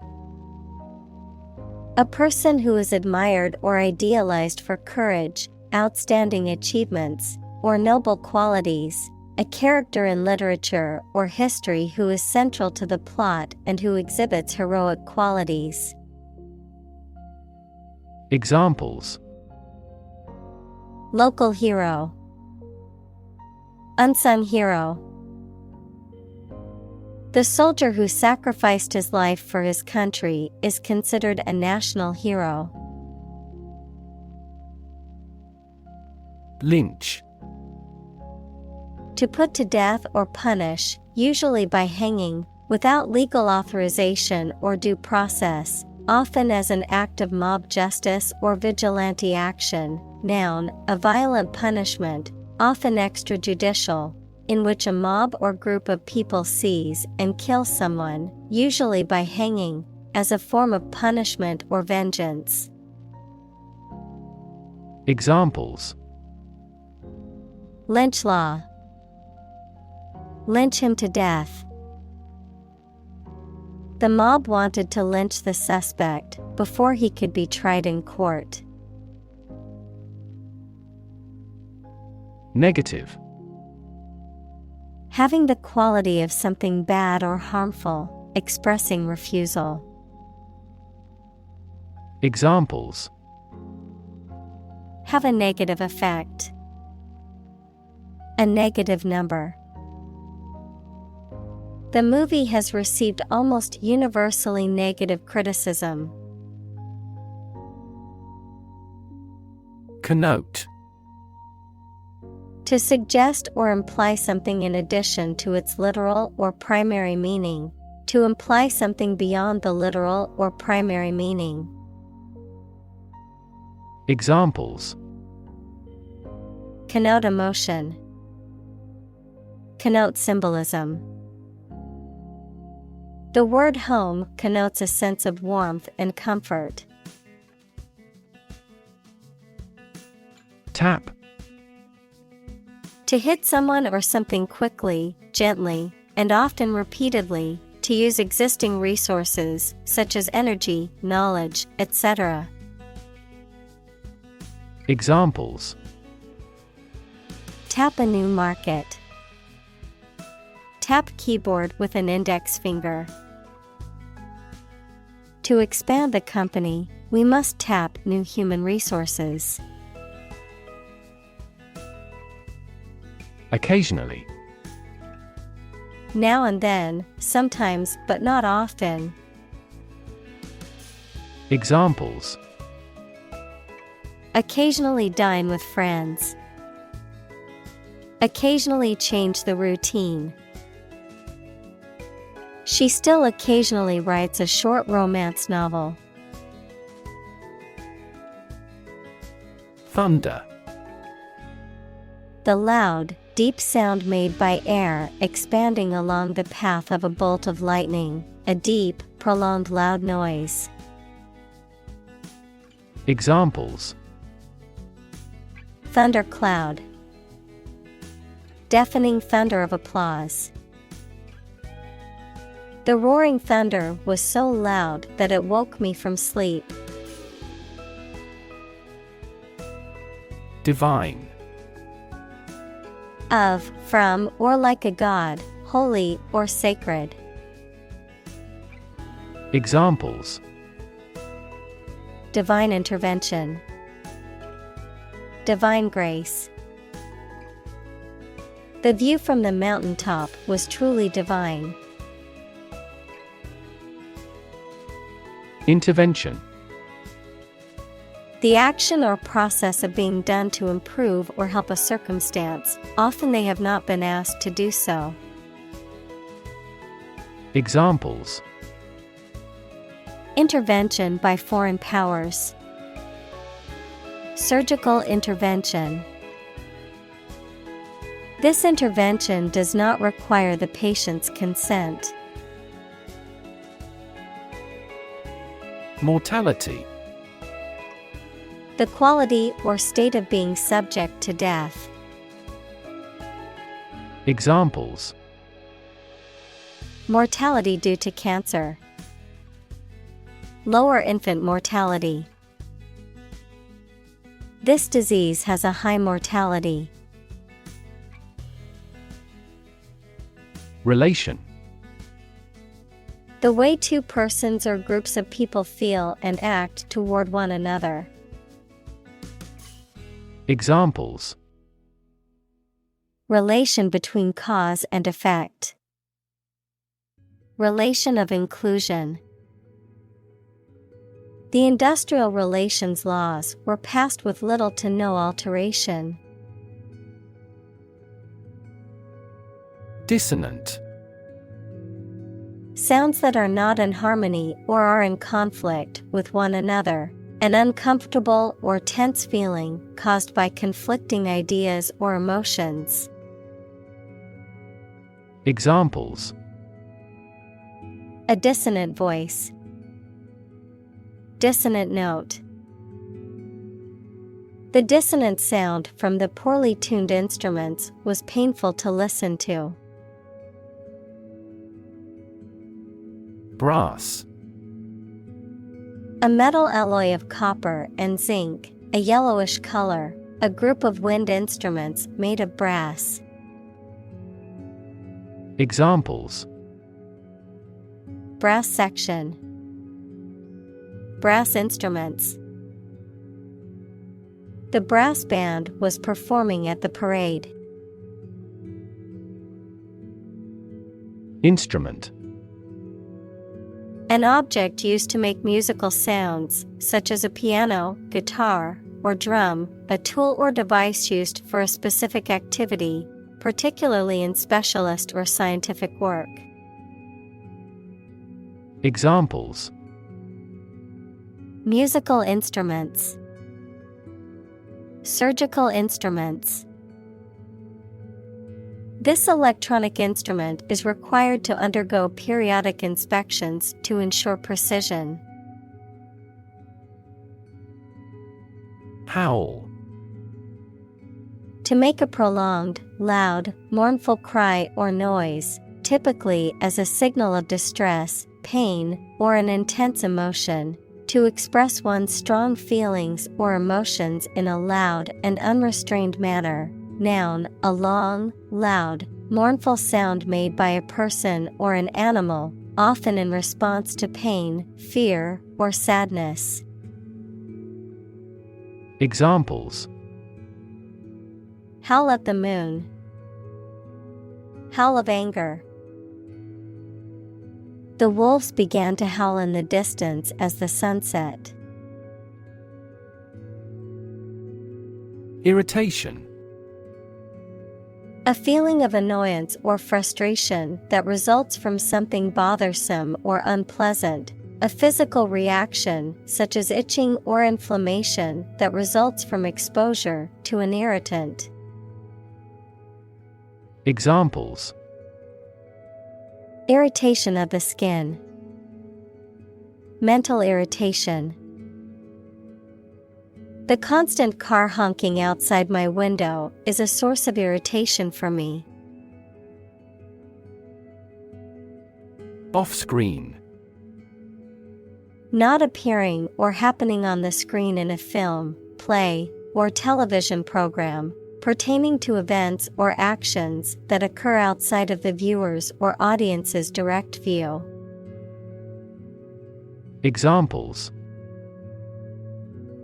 A: A person who is admired or idealized for courage, outstanding achievements, or noble qualities, a character in literature or history who is central to the plot and who exhibits heroic qualities.
B: Examples:
A: Local hero, unsung hero. The soldier who sacrificed his life for his country is considered a national hero.
B: Lynch.
A: To put to death or punish, usually by hanging, without legal authorization or due process, often as an act of mob justice or vigilante action. Noun, a violent punishment, often extrajudicial, in which a mob or group of people seize and kill someone, usually by hanging, as a form of punishment or vengeance.
B: Examples:
A: Lynch law. Lynch him to death. The mob wanted to lynch the suspect before he could be tried in court.
B: Negative.
A: Having the quality of something bad or harmful, expressing refusal.
B: Examples:
A: Have a negative effect. A negative number. The movie has received almost universally negative criticism.
B: Connote.
A: To suggest or imply something in addition to its literal or primary meaning. To imply something beyond the literal or primary meaning.
B: Examples:
A: Connote emotion. Connote symbolism. The word home connotes a sense of warmth and comfort.
B: Tap.
A: To hit someone or something quickly, gently, and often repeatedly, to use existing resources, such as energy, knowledge, etc.
B: Examples:
A: Tap a new market. Tap keyboard with an index finger. To expand the company, we must tap new human resources.
B: Occasionally.
A: Now and then, sometimes but not often.
B: Examples:
A: Occasionally dine with friends. Occasionally change the routine. She still occasionally writes a short romance novel.
B: Thunder.
A: The loud, deep sound made by air expanding along the path of a bolt of lightning, a deep, prolonged loud noise.
B: Examples:
A: Thundercloud. Deafening thunder of applause. The roaring thunder was so loud that it woke me from sleep.
B: Divine.
A: Of, from, or like a god, holy or sacred.
B: Examples:
A: Divine intervention. Divine grace. The view from the mountaintop was truly divine.
B: Intervention.
A: The action or process of being done to improve or help a circumstance, often they have not been asked to do so.
B: Examples:
A: Intervention by foreign powers. Surgical intervention. This intervention does not require the patient's consent.
B: Mortality.
A: The quality or state of being subject to death.
B: Examples:
A: Mortality due to cancer. Lower infant mortality. This disease has a high mortality.
B: Relation.
A: The way two persons or groups of people feel and act toward one another.
B: Examples.
A: Relation between cause and effect. Relation of inclusion. The industrial relations laws were passed with little to no alteration.
B: Dissonant.
A: Sounds that are not in harmony or are in conflict with one another. An uncomfortable or tense feeling caused by conflicting ideas or emotions.
B: Examples.
A: A dissonant voice. Dissonant note. The dissonant sound from the poorly tuned instruments was painful to listen to.
B: Brass.
A: A metal alloy of copper and zinc, a yellowish color, a group of wind instruments made of brass.
B: Examples.
A: Brass section. Brass instruments. The brass band was performing at the parade.
B: Instrument.
A: An object used to make musical sounds, such as a piano, guitar, or drum, a tool or device used for a specific activity, particularly in specialist or scientific work.
B: Examples.
A: Musical instruments. Surgical instruments. This electronic instrument is required to undergo periodic inspections to ensure precision.
B: Howl.
A: To make a prolonged, loud, mournful cry or noise, typically as a signal of distress, pain, or an intense emotion, to express one's strong feelings or emotions in a loud and unrestrained manner. Noun, a long, loud, mournful sound made by a person or an animal, often in response to pain, fear, or sadness.
B: Examples.
A: Howl at the moon. Howl of anger. The wolves began to howl in the distance as the sun set.
B: Irritation.
A: A feeling of annoyance or frustration that results from something bothersome or unpleasant. A physical reaction, such as itching or inflammation, that results from exposure to an irritant.
B: Examples.
A: Irritation of the skin. Mental irritation. The constant car honking outside my window is a source of irritation for me.
B: Off-screen.
A: Not appearing or happening on the screen in a film, play, or television program, pertaining to events or actions that occur outside of the viewer's or audience's direct view.
B: Examples.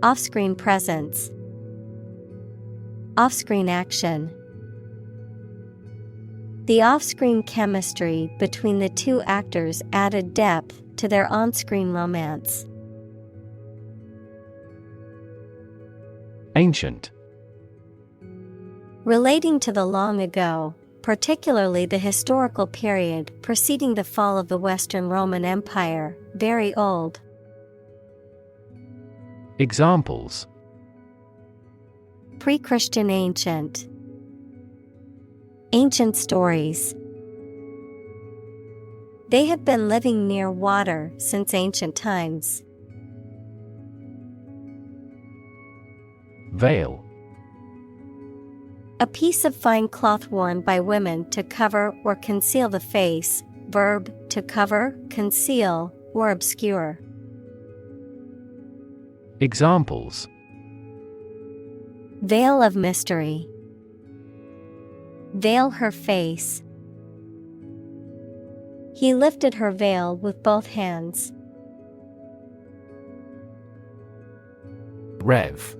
A: Off-screen presence. Off-screen action. The off-screen chemistry between the two actors added depth to their on-screen romance.
B: Ancient.
A: Relating to the long ago, particularly the historical period preceding the fall of the Western Roman Empire, very old.
B: Examples.
A: Pre-Christian ancient. Ancient stories. They have been living near water since ancient times.
B: Veil.
A: A piece of fine cloth worn by women to cover or conceal the face. Verb, to cover, conceal, or obscure.
B: Examples:
A: Veil of mystery. Veil her face. He lifted her veil with both hands.
B: Rev.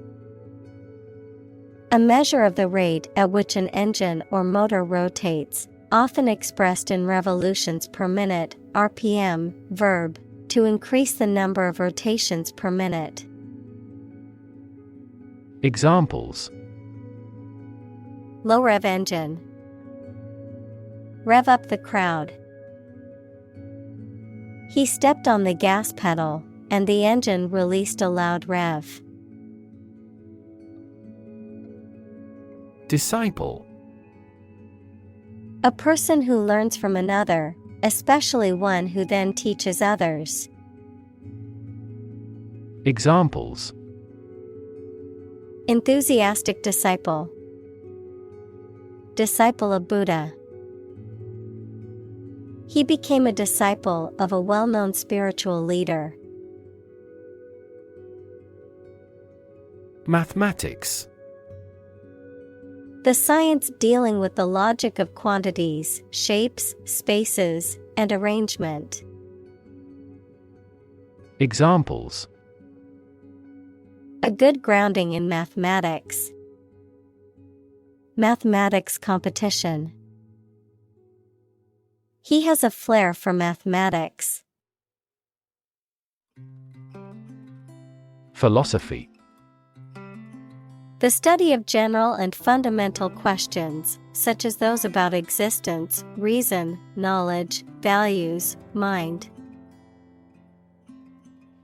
A: A measure of the rate at which an engine or motor rotates, often expressed in revolutions per minute, RPM, verb, to increase the number of rotations per minute.
B: Examples:
A: Low rev engine. Rev up the crowd. He stepped on the gas pedal, and the engine released a loud rev.
B: Disciple.
A: A person who learns from another, especially one who then teaches others.
B: Examples:
A: Enthusiastic disciple. Disciple of Buddha. He became a disciple of a well-known spiritual leader.
B: Mathematics.
A: The science dealing with the logic of quantities, shapes, spaces, and arrangement.
B: Examples:
A: A good grounding in mathematics. Mathematics competition. He has a flair for mathematics.
B: Philosophy.
A: The study of general and fundamental questions, such as those about existence, reason, knowledge, values, mind.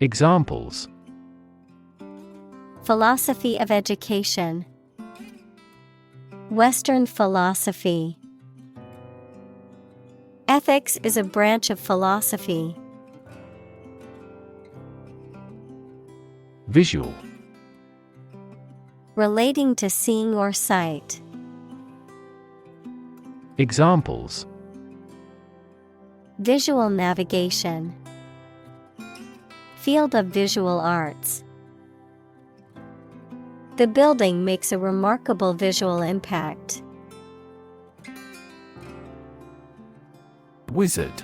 B: Examples:
A: Philosophy of education. Western philosophy. Ethics is a branch of philosophy.
B: Visual.
A: Relating to seeing or sight.
B: Examples:
A: Visual navigation. Field of visual arts. The building makes a remarkable visual impact.
B: Wizard.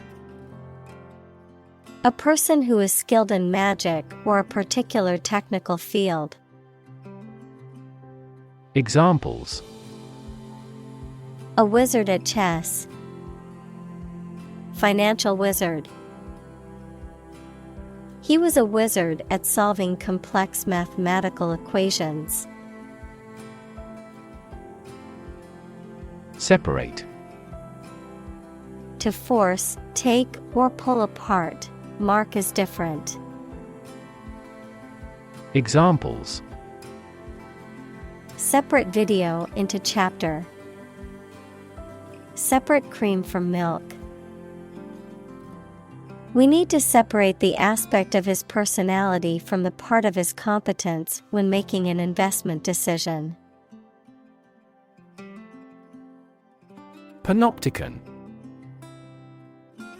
A: A person who is skilled in magic or a particular technical field.
B: Examples:
A: A wizard at chess. Financial wizard. He was a wizard at solving complex mathematical equations.
B: Separate.
A: To force, take, or pull apart, mark as different.
B: Examples:
A: Separate video into chapter. Separate cream from milk. We need to separate the aspect of his personality from the part of his competence when making an investment decision.
B: Panopticon.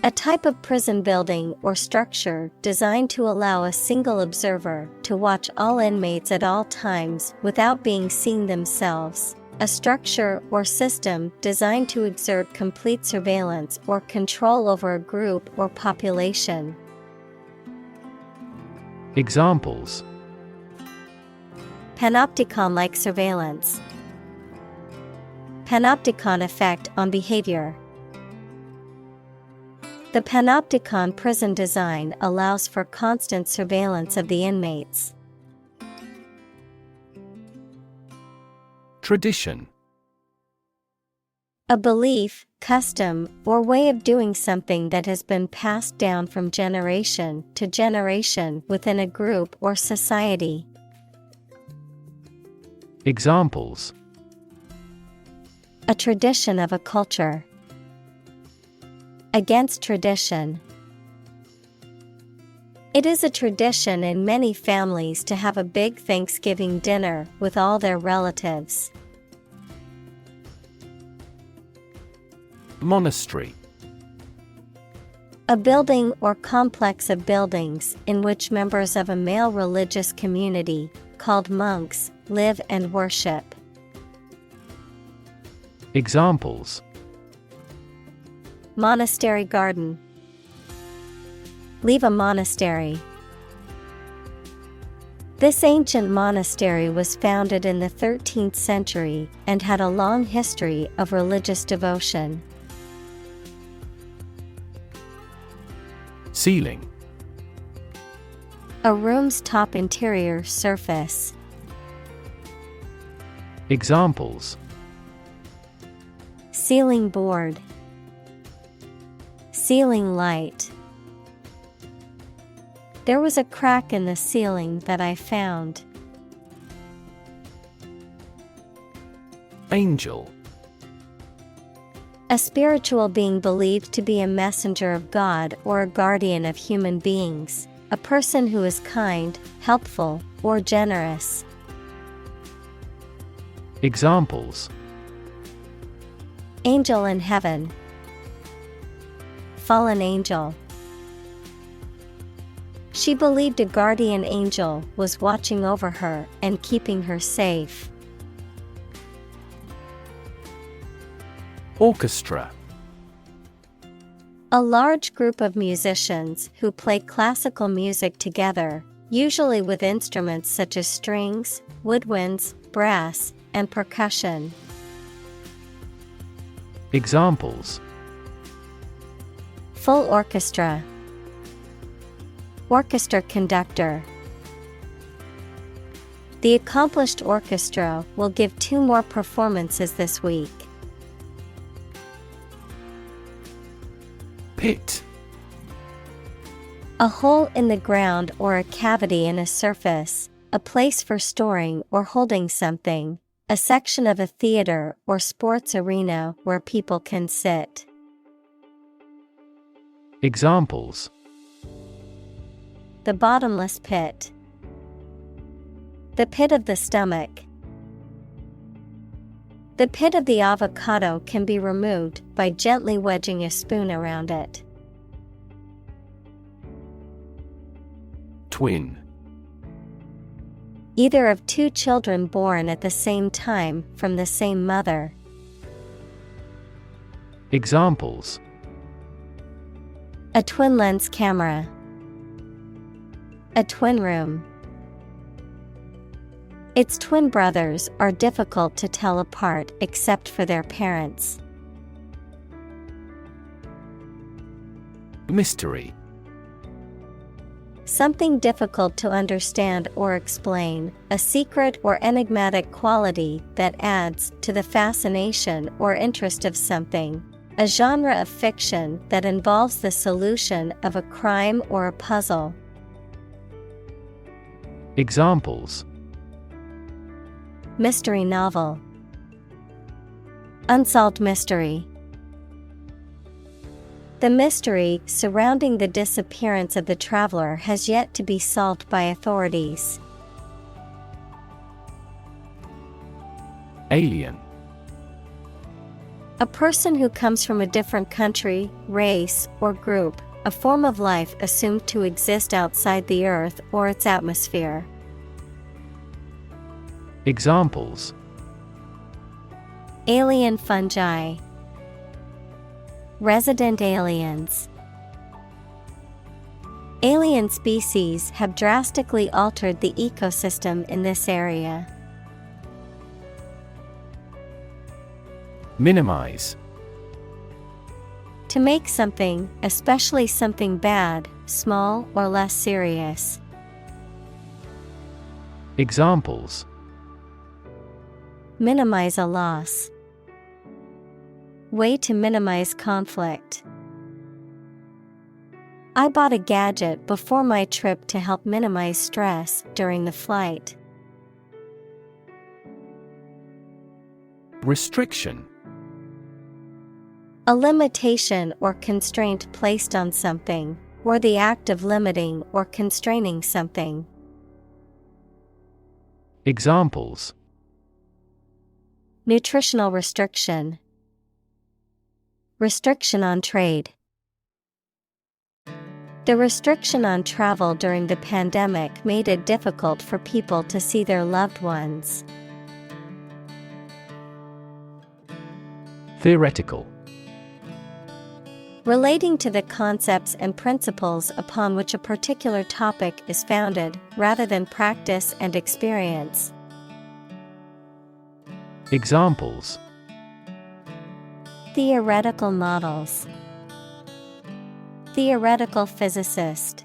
A: A type of prison building or structure designed to allow a single observer to watch all inmates at all times without being seen themselves. A structure or system designed to exert complete surveillance or control over a group or population.
B: Examples:
A: Panopticon-like surveillance. Panopticon effect on behavior. The Panopticon prison design allows for constant surveillance of the inmates.
B: Tradition.
A: A belief, custom, or way of doing something that has been passed down from generation to generation within a group or society.
B: Examples:
A: A tradition of a culture. Against tradition. It is a tradition in many families to have a big Thanksgiving dinner with all their relatives.
B: Monastery.
A: A building or complex of buildings in which members of a male religious community, called monks, live and worship.
B: Examples:
A: Monastery garden. Leave a monastery. This ancient monastery was founded in the 13th century and had a long history of religious devotion.
B: Ceiling.
A: A room's top interior surface.
B: Examples:
A: Ceiling board. Ceiling light. There was a crack in the ceiling that I found.
B: Angel.
A: A spiritual being believed to be a messenger of God or a guardian of human beings, a person who is kind, helpful, or generous.
B: Examples:
A: Angel in heaven. Fallen angel. She believed a guardian angel was watching over her and keeping her safe.
B: Orchestra.
A: A large group of musicians who play classical music together, usually with instruments such as strings, woodwinds, brass, and percussion.
B: Examples:
A: Full orchestra. Orchestra conductor. The accomplished orchestra will give 2 more performances this week.
B: Pit.
A: A hole in the ground or a cavity in a surface, a place for storing or holding something, a section of a theater or sports arena where people can sit.
B: Examples:
A: The bottomless pit. The pit of the stomach. The pit of the avocado can be removed by gently wedging a spoon around it.
B: Twin.
A: Either of 2 children born at the same time from the same mother.
B: Examples:
A: A twin lens camera. A twin room. Its twin brothers are difficult to tell apart except for their parents.
B: Mystery.
A: Something difficult to understand or explain, a secret or enigmatic quality that adds to the fascination or interest of something. A genre of fiction that involves the solution of a crime or a puzzle.
B: Examples:
A: Mystery novel. Unsolved mystery. The mystery surrounding the disappearance of the traveler has yet to be solved by authorities.
B: Alien.
A: A person who comes from a different country, race, or group, a form of life assumed to exist outside the Earth or its atmosphere.
B: Examples:
A: Alien fungi. Resident aliens. Alien species have drastically altered the ecosystem in this area.
B: Minimize.
A: To make something, especially something bad, small or less serious.
B: Examples:
A: Minimize a loss. Way to minimize conflict. I bought a gadget before my trip to help minimize stress during the flight.
B: Restriction.
A: A limitation or constraint placed on something, or the act of limiting or constraining something.
B: Examples:
A: Nutritional restriction. Restriction on trade. The restriction on travel during the pandemic made it difficult for people to see their loved ones.
B: Theoretical.
A: Relating to the concepts and principles upon which a particular topic is founded, rather than practice and experience.
B: Examples:
A: theoretical models, theoretical physicist.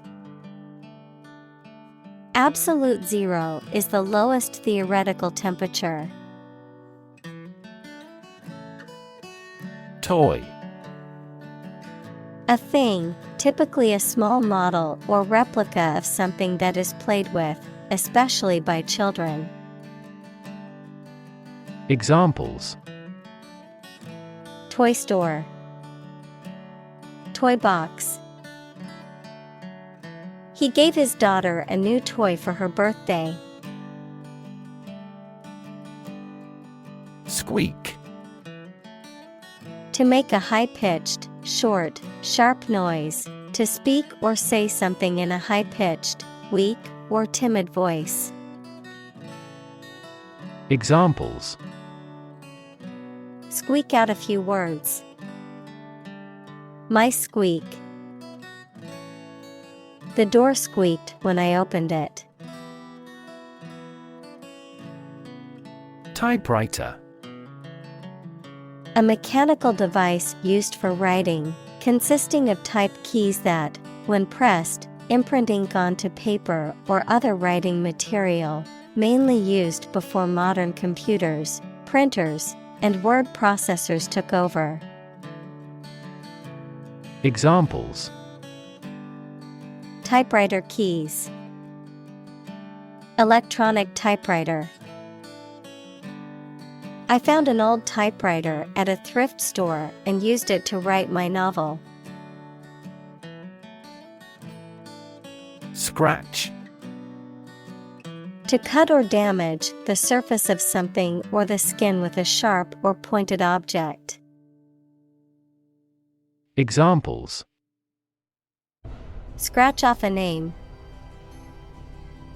A: Absolute zero is the lowest theoretical temperature.
B: Toy.
A: A thing, typically a small model or replica of something that is played with, especially by children.
B: Examples:
A: toy store, toy box. He gave his daughter a new toy for her birthday.
B: Squeak.
A: To make a high-pitched, short, sharp noise, to speak or say something in a high-pitched, weak, or timid voice.
B: Examples:
A: squeak out a few words. My squeak. The door squeaked when I opened it.
B: Typewriter.
A: A mechanical device used for writing, consisting of type keys that, when pressed, imprint ink onto paper or other writing material, mainly used before modern computers, printers, and word processors took over.
B: Examples:
A: typewriter keys, electronic typewriter. I found an old typewriter at a thrift store and used it to write my novel.
B: Scratch.
A: To cut or damage the surface of something or the skin with a sharp or pointed object.
B: Examples:
A: scratch off a name.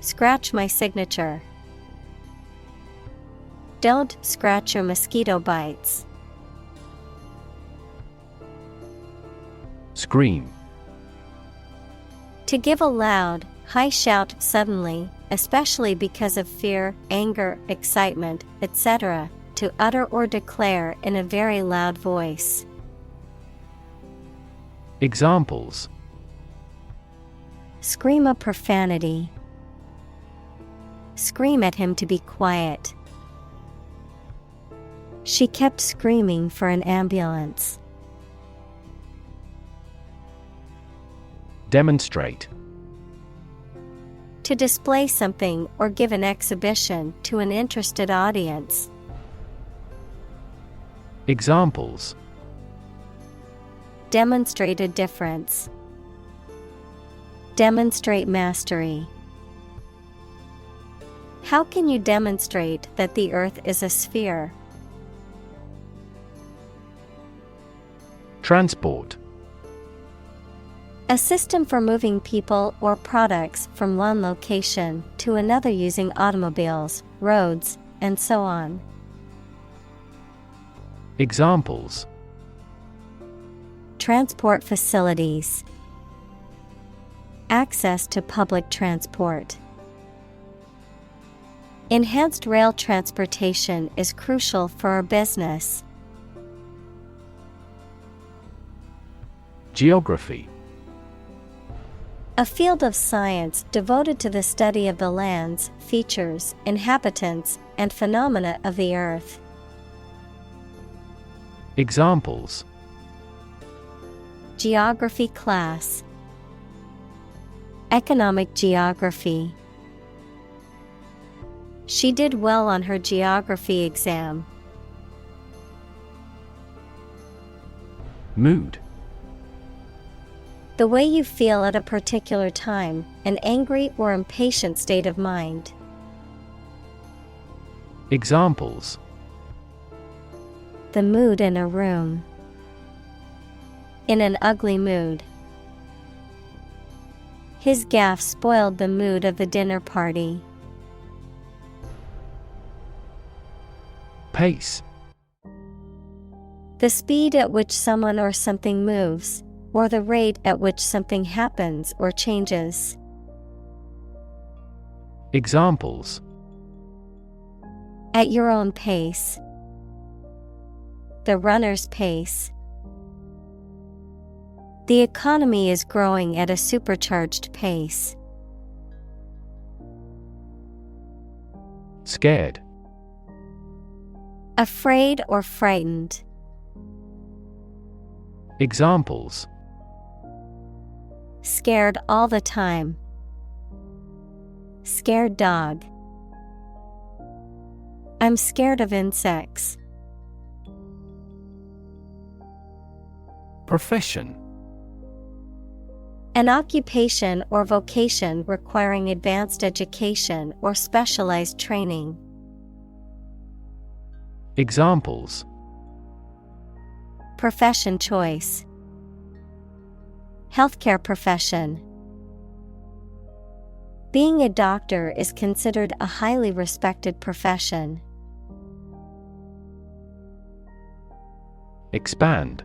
A: Scratch my signature. Don't scratch your mosquito bites.
B: Scream.
A: To give a loud, high shout suddenly, especially because of fear, anger, excitement, etc., to utter or declare in a very loud voice.
B: Examples:
A: scream a profanity. Scream at him to be quiet. She kept screaming for an ambulance.
B: Demonstrate.
A: To display something or give an exhibition to an interested audience.
B: Examples:
A: demonstrate a difference. Demonstrate mastery. How can you demonstrate that the Earth is a sphere?
B: Transport.
A: A system for moving people or products from one location to another using automobiles, roads, and so on.
B: Examples:
A: transport facilities. Access to public transport. Enhanced rail transportation is crucial for our business.
B: Geography.
A: A field of science devoted to the study of the lands, features, inhabitants, and phenomena of the earth.
B: Examples:
A: geography class. Economic geography. She did well on her geography exam.
B: Mood.
A: The way you feel at a particular time, an angry or impatient state of mind.
B: Examples:
A: the mood in a room. In an ugly mood. His gaffe spoiled the mood of the dinner party.
B: Pace.
A: The speed at which someone or something moves, or the rate at which something happens or changes.
B: Examples:
A: At your own pace. The runner's pace. The economy is growing at a supercharged pace.
B: Scared.
A: Afraid or frightened.
B: Examples:
A: Scared all the time. Scared dog. I'm scared of insects.
B: Profession.
A: An occupation or vocation requiring advanced education or specialized training.
B: Examples:
A: Profession choice. Healthcare profession. Being a doctor is considered a highly respected profession.
B: Expand.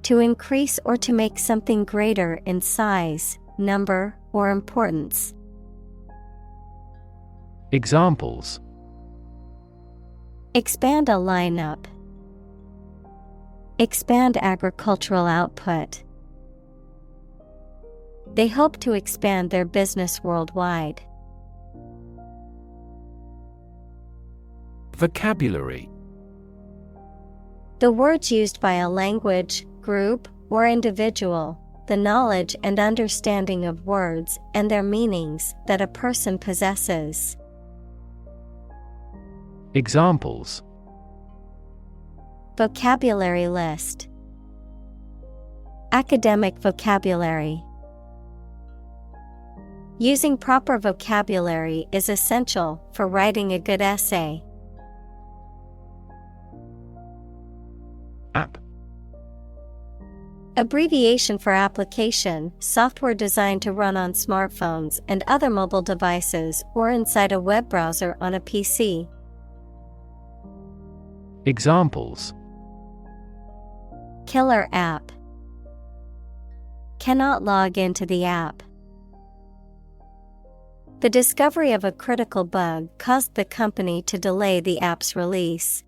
A: To increase or to make something greater in size, number, or importance.
B: Examples:
A: Expand a lineup. Expand agricultural output. They hope to expand their business worldwide.
B: Vocabulary.
A: The words used by a language, group, or individual, the knowledge and understanding of words and their meanings that a person possesses.
B: Examples:
A: Vocabulary list. Academic vocabulary. Using proper vocabulary is essential for writing a good essay.
B: App.
A: Abbreviation for application, software designed to run on smartphones and other mobile devices or inside a web browser on a PC.
B: Examples:
A: Killer app. Cannot log into the app. The discovery of a critical bug caused the company to delay the app's release.